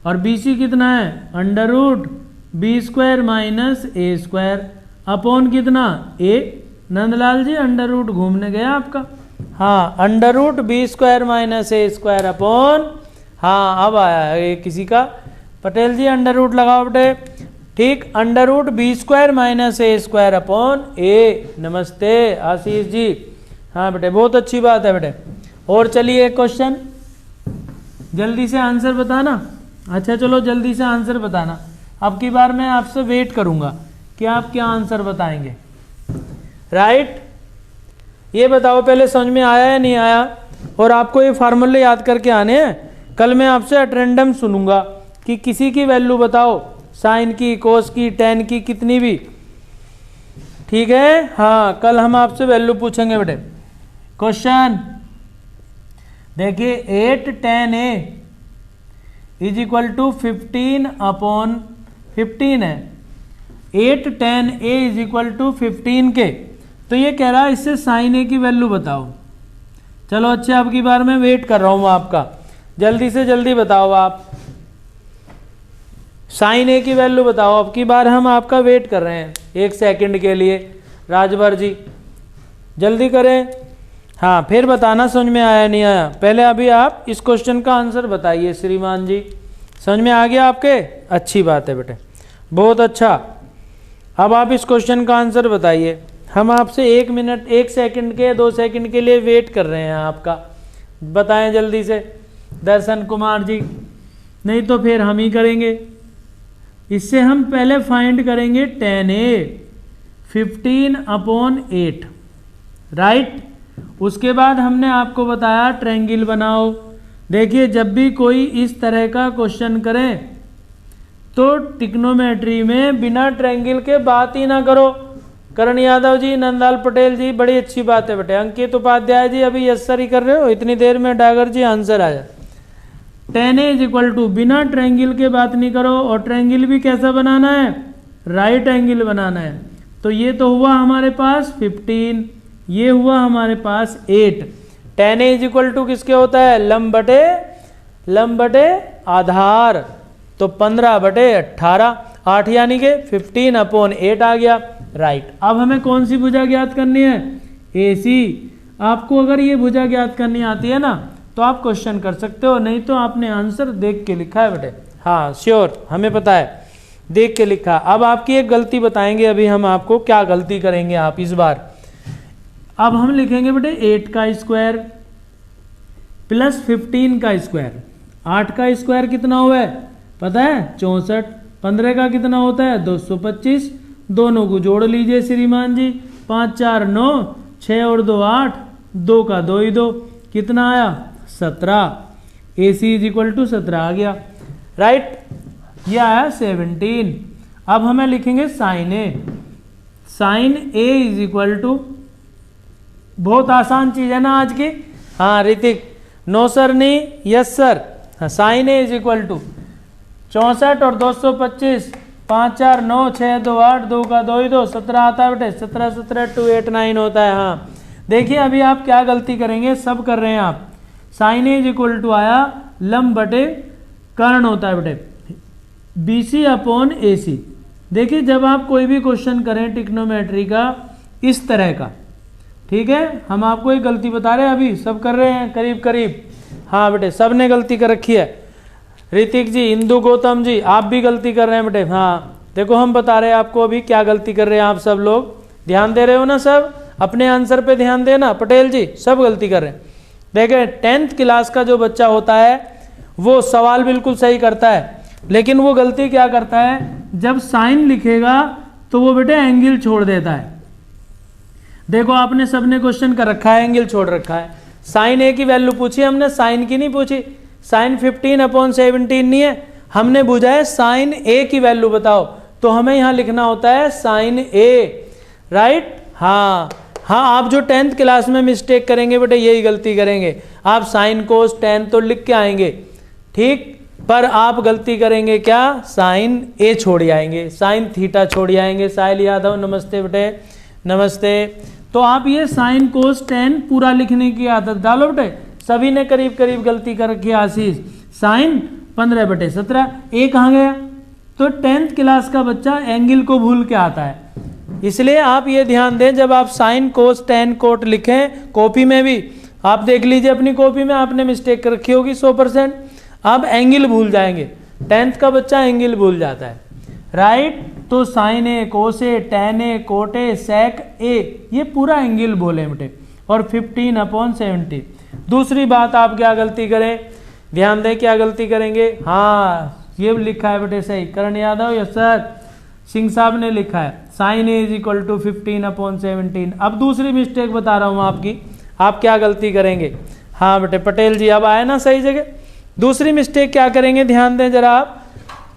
और बी सी कितना है, under root B square minus A square upon कितना A. Nandlal ji under root घूमने गया आपका। हाँ, under root B square minus A square upon, हाँ अब आया है ये किसी का, पटेल जी अंडर रूट लगाओ बेटे, ठीक, under root B square minus A square upon A. नमस्ते आशीष जी। हाँ बेटे, बहुत अच्छी बात है बेटे। और चलिए एक क्वेश्चन, जल्दी से आंसर बताना। अच्छा चलो जल्दी से आंसर बताना, अब की बार मैं आपसे वेट करूंगा कि आप क्या आंसर बताएंगे, राइट। ये बताओ पहले समझ में आया या नहीं आया, और आपको ये फार्मूले याद करके आने हैं। कल मैं आपसे एट रैंडम सुनूंगा कि किसी की वैल्यू बताओ, साइन की, कोस की, टेन की, कितनी भी, ठीक है। हाँ, कल हम आपसे वैल्यू पूछेंगे बेटे। क्वेश्चन देखिए, 8 tan a is equal to 15 upon 15 है, 8 tan a is equal to 15 के, तो ये कह रहा है इससे साइन ए की वैल्यू बताओ। चलो अच्छा, अब की बार मैं वेट कर रहा हूँ आपका, जल्दी से जल्दी बताओ आप, साइन ए की वैल्यू बताओ। अब की बार हम आपका वेट कर रहे हैं 1 सेकंड के लिए। राजभर जी जल्दी करें। हाँ, फिर बताना समझ में आया नहीं आया। पहले अभी आप इस क्वेश्चन का आंसर बताइए श्रीमान जी। समझ में आ गया आपके? अच्छी बात है बेटे, बहुत अच्छा। अब आप इस क्वेश्चन का आंसर बताइए। हम आपसे 1 मिनट 1 सेकंड के 2 सेकंड के लिए वेट कर रहे हैं आपका, बताएं जल्दी से। दर्शन कुमार जी, नहीं तो फिर हम ही करेंगे। इससे हम पहले फाइंड करेंगे tan a 15 अपॉन 8, राइट। उसके बाद हमने आपको बताया ट्रायंगल बनाओ। देखिए, जब भी कोई इस तरह का क्वेश्चन करें तो ट्रिग्नोमेट्री में बिना ट्रायंगल के बात ही ना करो। करण यादव जी, नंदलाल पटेल जी, बड़ी अच्छी बात है बेटे। अंकित उपाध्याय जी अभी यस सर ही कर रहे हो, इतनी देर में डागर जी आंसर आया। tan a is equal to, बिना ट्रायंगल के बात नहीं करो। और ट्रायंगल भी कैसा बनाना है, राइट एंगल बनाना है। तो ये तो हुआ हमारे पास 15, ये हुआ हमारे पास 8। tan a is equal to किसके होता है, लंब बटे आधार, तो 15 बटे 18, 8 यानी कि 15 अपॉन 8 आ गया, राइट। अब हमें कौन सी भुजा ज्ञात करनी है, AC। आपको अगर ये भुजा ज्ञात करनी आती है ना तो आप क्वेश्चन कर सकते हो, नहीं तो आपने आंसर देख के लिखा है बेटे। हाँ श्योर, हमें पता है, देख के लिखा। अब आपकी एक गलती बताएंगे अभी हम आपको, क्या गलती करेंगे आप इस बार। अब हम लिखेंगे बेटे 8 का स्क्वायर प्लस 15 का स्क्वायर। 8 का स्क्वायर कितना हुआ है पता है, 64। 15 का कितना होता है, 225। दोनों को जोड़ लीजिए श्रीमान जी, 5 4 9, 6 और 2 8, 2 का 2 ही 2, कितना आया 17। AC इज इक्वल टू 17 आ गया, राइट। ये आया 17। अब हमें लिखेंगे sine A. Sine A is equal to, बहुत आसान चीज है ना आज की। हाँ ऋतिक, नो सर नहीं, यस सर। हाँ, sine A is equal to 64 और 225, 5 4 9, 6 2 8, 2 का 2 ही 2, 17 आता है बेटे। 17 17 289 होता है। हाँ देखिए, अभी आप क्या गलती करेंगे, सब कर रहे हैं आप। Sine A is equal to आया लंब बटे कर्ण होता है बेटे, BC अपॉन AC। देखिए, जब आप कोई भी क्वेश्चन करें ट्रिग्नोमेट्री का इस तरह का, ठीक है, हम आपको एक गलती बता रहे हैं, अभी सब कर रहे हैं करीब करीब। हाँ बेटे, सब ने गलती कर रखी है। ऋतिक जी, इंदु गौतम जी, आप भी गलती कर रहे हैं बेटे। हाँ देखो, हम बता रहे हैं आपको अभी क्या गलती कर रहे हैं आप सब लोग। ध्यान दे रहे हो ना सब, अपने आंसर पे ध्यान देना। पटेल जी, सब गलती कर रहे हैं। देखिए, 10th क्लास का जो बच्चा होता है वो सवाल बिल्कुल सही करता है, लेकिन वो गलती क्या करता है, जब साइन लिखेगा तो वो बेटे एंगल छोड़ देता है। देखो आपने सबने क्वेश्चन कर रखा है, एंगल छोड़ रखा है। साइन ए की वैल्यू पूछी हमने, साइन की नहीं पूछी। साइन 15/17 नहीं है, हमने पूछा है साइन ए की वैल्यू बताओ, तो हमें यहाँ लिखना होता है साइन ए, राइट। हाँ, आप जो 10th क्लास में मिस्टेक करेंगे बेटे यही गलती करेंगे, आप साइन कोस टेन तो लिख के आएंगे, ठीक, पर आप गलती करेंगे क्या, साइन ए छोड़ आएंगे, साइन थीटा छोड़ आएंगे। साहिल यादव नमस्ते बेटे, नमस्ते। तो आप ये साइन कोस टेन पूरा लिखने की आदत डालो बेटे। सभी ने करीब करीब गलती कर रखी है। आशीष साइन 15/17, ए कहाँ गया, तो 10th क्लास का बच्चा एंगल को भूल के आता है, इसलिए आप ये ध्यान दें जब आप साइन कोस टेन कोट लिखें कॉपी में भी, आप देख लीजिए अपनी कॉपी में आपने मिस्टेक कर रखी होगी 100%, आप एंगल भूल जाएंगे, 10th का बच्चा एंगल भूल जाता है, राइट। तो sine A, cos A, tan A, cot A, sec A, ये पूरा एंगल बोले बेटे, और 15/17। दूसरी बात आप क्या गलती करें, ध्यान दें क्या गलती करेंगे, हाँ ये लिखा है बेटे सही, करण यादव, यस सर, सिंह साहब ने लिखा है sine A is equal to 15/17। अब दूसरी मिस्टेक बता रहा हूँ आपकी, आप क्या गलती करेंगे, हाँ बेटे पटेल जी अब आए ना सही जगह। दूसरी मिस्टेक क्या करेंगे, ध्यान दें जरा आप,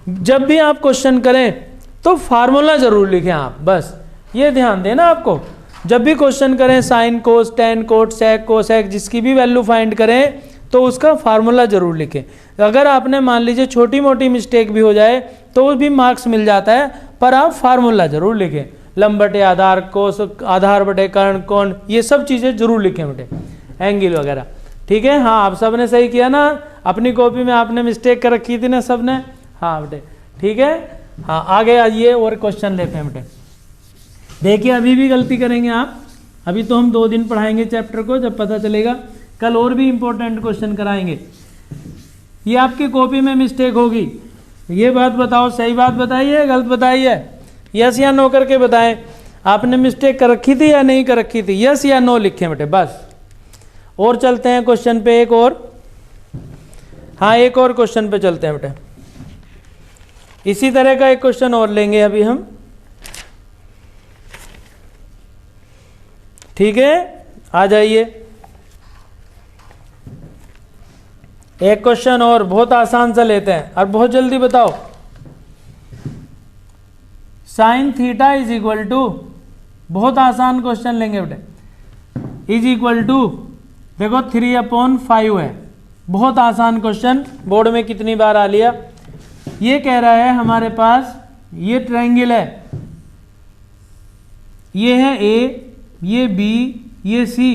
जब भी आप क्वेश्चन करें तो फार्मूला जरूर लिखें आप, बस ये ध्यान देना आपको, जब भी क्वेश्चन करें sine cos tan cot sec cosec जिसकी भी वैल्यू फाइंड करें तो उसका फार्मूला जरूर लिखें। अगर आपने मान लीजिए छोटी मोटी मिस्टेक भी हो जाए तो वो भी मार्क्स मिल जाता है, पर आप फार्मूला जरूर लिखें, लंब बटे आधार, कोस आधार बटे कर्ण, कोण, ये सब चीज़ें जरूर लिखें बेटे, एंगल वगैरह, ठीक है। हाँ आप सब ने सही किया ना, अपनी कॉपी में आपने मिस्टेक कर रखी थी ना सब ने, हाँ बेटे ठीक है। हाँ आगे आइए और क्वेश्चन लेते हैं बेटे। देखिए अभी भी गलती करेंगे आप, अभी तो हम 2 दिन पढ़ाएंगे चैप्टर को, जब पता चलेगा कल और भी इंपॉर्टेंट क्वेश्चन कराएंगे। ये आपकी कॉपी में मिस्टेक होगी, ये बात बताओ, सही बात बताइए गलत बताइए, यस या नो करके बताएं, आपने मिस्टेक कर रखी थी या नहीं कर रखी थी, यस या नो लिखें बेटे बस। और चलते हैं क्वेश्चन पे एक और, हाँ एक और क्वेश्चन पे चलते हैं बेटे, इसी तरह का एक क्वेश्चन और लेंगे अभी हम, ठीक है। आ जाइए एक क्वेश्चन और बहुत आसान सा लेते हैं और बहुत जल्दी बताओ। Sine theta is equal to, बहुत आसान क्वेश्चन लेंगे बेटे, इज इक्वल टू देखो 3/5 है, बहुत आसान क्वेश्चन, बोर्ड में कितनी बार आ लिया। ये कह रहा है हमारे पास ये ट्रायंगल है, ये है ए, ये बी, ये सी,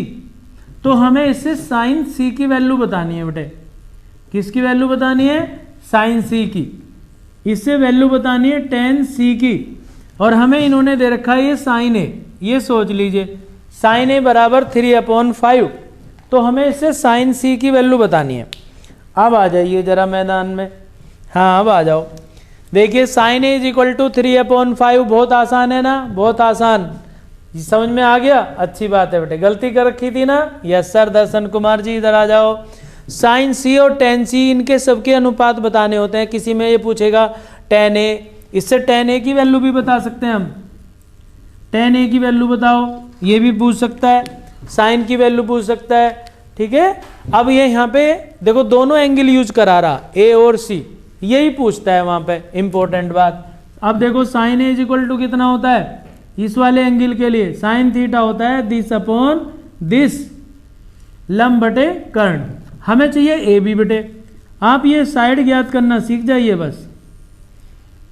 तो हमें इससे साइन सी की वैल्यू बतानी है बेटे। किसकी वैल्यू बतानी है, साइन सी की, इससे वैल्यू बतानी है टेन सी की, और हमें इन्होंने दे रखा है ये साइन ए, ये सोच लीजिए साइन ए बराबर 3/5, तो हमें इससे साइन सी की वैल्यू बतानी है। अब आ जाइए जरा मैदान में, हाँ अब आ जाओ। देखिए sine A is equal to 3/5, बहुत आसान है ना, बहुत आसान, समझ में आ गया, अच्छी बात है बेटे। गलती कर रखी थी ना, यस सर, दर्शन कुमार जी इधर आ जाओ। साइन सी और टेन सी इनके सबके अनुपात बताने होते हैं। किसी में ये पूछेगा टेन ए, इससे टेन ए की वैल्यू भी बता सकते हैं हम, टेन ए की वैल्यू बताओ, ये भी पूछ सकता है, साइन की वैल्यू पूछ सकता है, ठीक है। अब ये यहाँ पे देखो दोनों एंगल यूज करा रहा, ए और सी, यही पूछता है वहाँ पे इंपॉर्टेंट बात। अब देखो sine A is equal to कितना होता है, इस वाले एंगल के लिए साइन थीटा होता है दिस अपॉन दिस, लंब बटे कर्ण। हमें चाहिए ए बी बेटे, आप ये साइड ज्ञात करना सीख जाइए बस।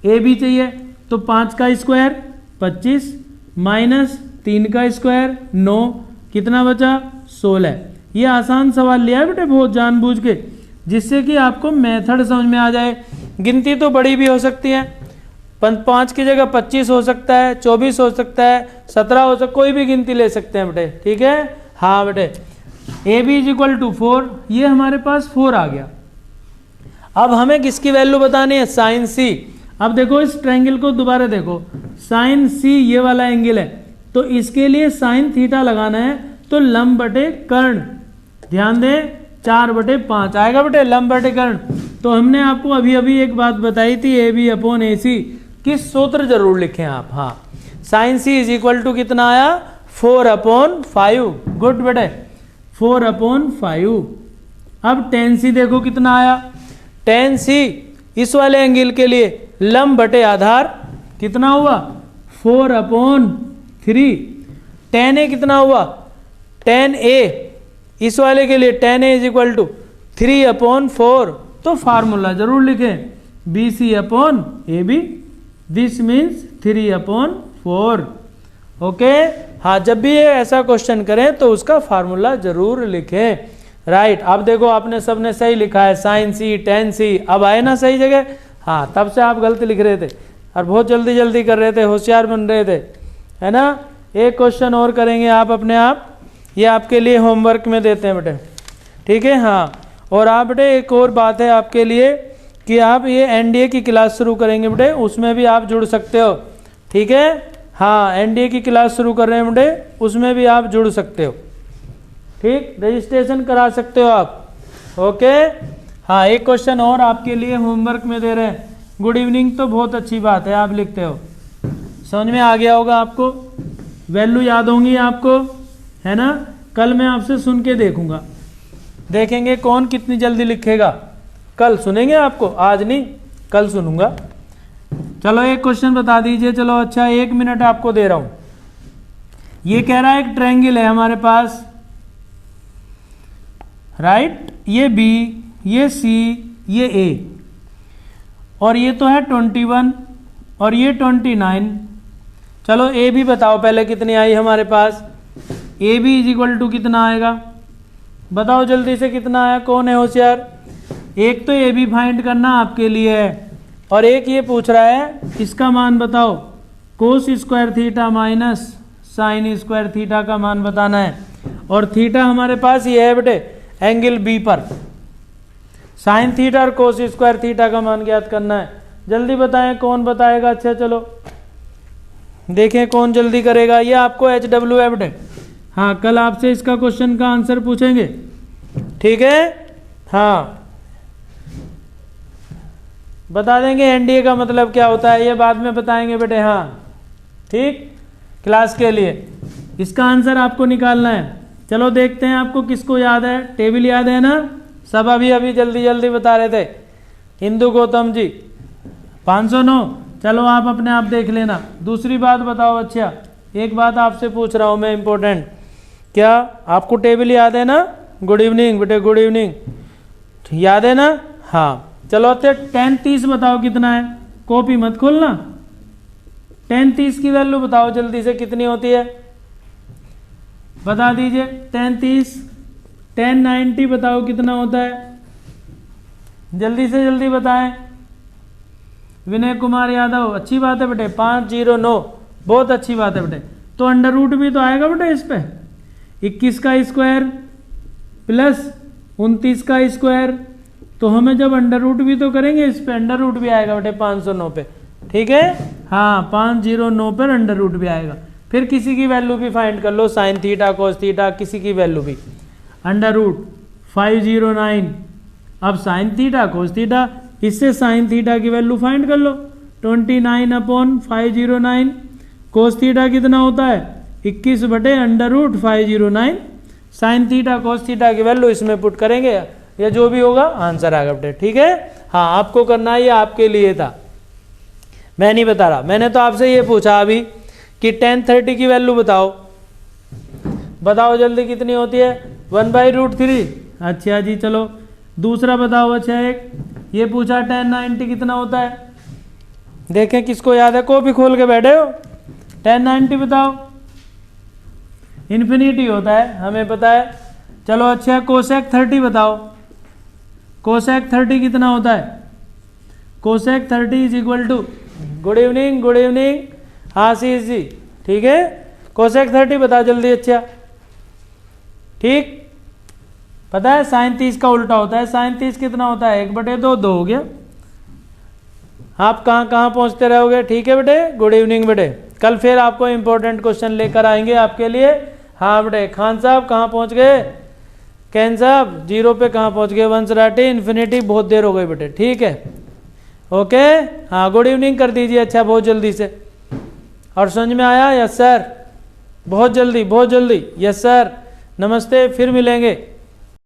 ए बी चाहिए तो 5 का स्क्वायर 25 माइनस 3 का स्क्वायर 9, कितना बचा 16। ये आसान सवाल लिया है बेटे बहुत जानबूझ के, जिससे कि आपको मेथड समझ में आ जाए। गिनती तो बड़ी भी हो सकती है, 5 की जगह 25 हो सकता है, 24 हो सकता है, 17 हो सकता है, कोई भी गिनती ले सकते हैं बेटे, ठीक है। हाँ बेटे A B is equal to 4, ये हमारे पास 4 आ गया। अब हमें किसकी वैल्यू बतानी है, साइन सी। अब देखो इस ट्रायंगल को दोबारा देखो, साइन सी ये वाला एंगल है, तो इसके लिए साइन थीटा लगाना है, तो लंब बटे कर्ण, ध्यान दें 4/5 आएगा बेटे, लंब बटे कर्ण। तो हमने आपको अभी अभी एक बात बताई थी, ए बी अपॉन ए सी, किस सूत्र जरूर लिखें आप। हाँ sine C is equal to कितना आया 4/5। गुड बेटे, 4/5। अब tan c देखो कितना आया। tan c इस वाले एंगल के लिए लंब बटे आधार कितना हुआ 4/3। tan a कितना हुआ, tan a इस वाले के लिए tan a = 3/4। तो फार्मूला जरूर लिखें BC/AB, दिस मीन्स 3/4। ओके, हाँ, जब भी ऐसा क्वेश्चन करें तो उसका फार्मूला जरूर लिखें। राइट, अब देखो आपने सबने सही लिखा है, sin c tan c। अब आए ना सही जगह। हाँ, तब से आप गलत लिख रहे थे और बहुत जल्दी जल्दी कर रहे थे, होशियार बन रहे थे, है ना। एक क्वेश्चन और करेंगे आप अपने आप, ये आपके लिए होमवर्क में देते हैं बेटे, ठीक है। हाँ, और आप बेटे एक और बात है आपके लिए कि आप ये एनडीए की क्लास शुरू करेंगे बेटे, उसमें भी आप जुड़ सकते हो, ठीक है। हाँ, एनडीए की क्लास शुरू कर रहे हैं बेटे, उसमें भी आप जुड़ सकते हो, ठीक, रजिस्ट्रेशन करा सकते हो आप। ओके, हाँ, एक क्वेश्चन और आपके लिए होमवर्क में दे रहे हैं। गुड इवनिंग तो बहुत अच्छी बात है, आप लिखते हो, समझ में आ गया होगा आपको, वैल्यू याद होंगी आपको, है ना। कल मैं आपसे सुन के देखूंगा, देखेंगे कौन कितनी जल्दी लिखेगा। कल सुनेंगे आपको, आज नहीं, कल सुनूंगा। चलो एक क्वेश्चन बता दीजिए। चलो अच्छा, 1 मिनट आपको दे रहा हूं। ये कह रहा है एक ट्रायंगल है हमारे पास, राइट, ये बी, ये सी, ये ए, और ये तो है 21 और ये 29। चलो ए भी बताओ पहले कितनी आई हमारे पास। ए बी = कितना आएगा, बताओ जल्दी से कितना आया, कौन है होशियार। एक तो ए बी फाइंड करना आपके लिए है, और एक ये पूछ रहा है इसका मान बताओ, cos square theta minus sine square theta का मान बताना है। और थीटा हमारे पास ये है बेटे एंगल बी पर, साइन थीटा और cos स्क्वायर थीटा का मान ज्ञात करना है। जल्दी बताएं कौन बताएगा। अच्छा चलो देखें कौन जल्दी करेगा। ये आपको HW है बेटे। हाँ, कल आपसे इसका क्वेश्चन का आंसर पूछेंगे, ठीक है। हाँ, बता देंगे एनडीए का मतलब क्या होता है, ये बाद में बताएंगे बेटे। हाँ ठीक, क्लास के लिए इसका आंसर आपको निकालना है। चलो देखते हैं आपको किसको याद है, टेबल याद है ना सब। अभी अभी जल्दी जल्दी बता रहे थे। हिंदू गौतम जी 509। चलो आप अपने आप देख लेना। दूसरी बात बताओ, अच्छा एक बात आपसे पूछ रहा हूँ मैं इम्पोर्टेंट, क्या आपको टेबल याद है ना। गुड इवनिंग बेटे, गुड इवनिंग, याद है ना। हाँ चलो अच्छा, tan 30 बताओ कितना है, कॉपी मत खोलना। tan 30 की वैल्यू बताओ जल्दी से कितनी होती है, बता दीजिए। tan 30, tan 90 बताओ कितना होता है, जल्दी से जल्दी बताएं। विनय कुमार यादव, अच्छी बात है बेटे, 509, बहुत अच्छी बात है बेटे। तो अंडर रूट भी तो आएगा बेटे इस पे, 21 का स्क्वायर प्लस 29 का स्क्वायर, तो हमें जब अंडर रूट भी तो करेंगे इस पे, अंडर रूट भी आएगा बेटे 509 पे, ठीक है। हाँ 509 पर अंडर रूट भी आएगा। फिर किसी की वैल्यू भी फाइंड कर लो, साइन थीटा कोस थीटा, किसी की वैल्यू भी। अंडर रूट 509, अब साइन थीटा कोस थीटा, इससे साइन थीटा की वैल्यू फाइंड कर लो, 29/509। कोस थीटा कितना होता है 21 बटे under root 509। Sine theta cos theta की वैल्यू इसमें पुट करेंगे, या जो भी होगा आंसर आएगा बेटे, ठीक है। हाँ आपको करना है, ये आपके लिए था, मैं नहीं बता रहा। मैंने तो आपसे ये पूछा अभी कि tan 30 की वैल्यू बताओ, बताओ जल्दी कितनी होती है, 1/√3। अच्छा जी चलो दूसरा बताओ। अच्छा एक ये पूछा tan 90 कितना होता है, देखें किसको याद है, कॉपी खोल के बैठे हो। tan 90 बताओ, इन्फिनिटी होता है हमें पता है। चलो अच्छा कोसेक 30 बताओ, कोसेक 30 कितना होता है, cosec 30 = good evening, good evening Ashish ji, ठीक है। कोसेक 30 बताओ जल्दी। अच्छा ठीक, पता है साइन 30 का उल्टा होता है, साइन 30 कितना होता है 1/2, 2 हो गया। आप कहाँ कहाँ पहुँचते रहोगे, ठीक है बेटे। गुड इवनिंग बेटे, कल फिर आपको इंपॉर्टेंट क्वेश्चन लेकर आएंगे आपके लिए। हाँ बेटे, खान साहब कहाँ पहुँच गए, कैन साहब 0 पे कहाँ पहुँच गए, वंशराठी इन्फिनिटी बहुत देर हो गई बेटे, ठीक है ओके। हाँ गुड इवनिंग कर दीजिए, अच्छा बहुत जल्दी से। और समझ में आया, यस सर, बहुत जल्दी, बहुत जल्दी। यस सर, नमस्ते, फिर मिलेंगे।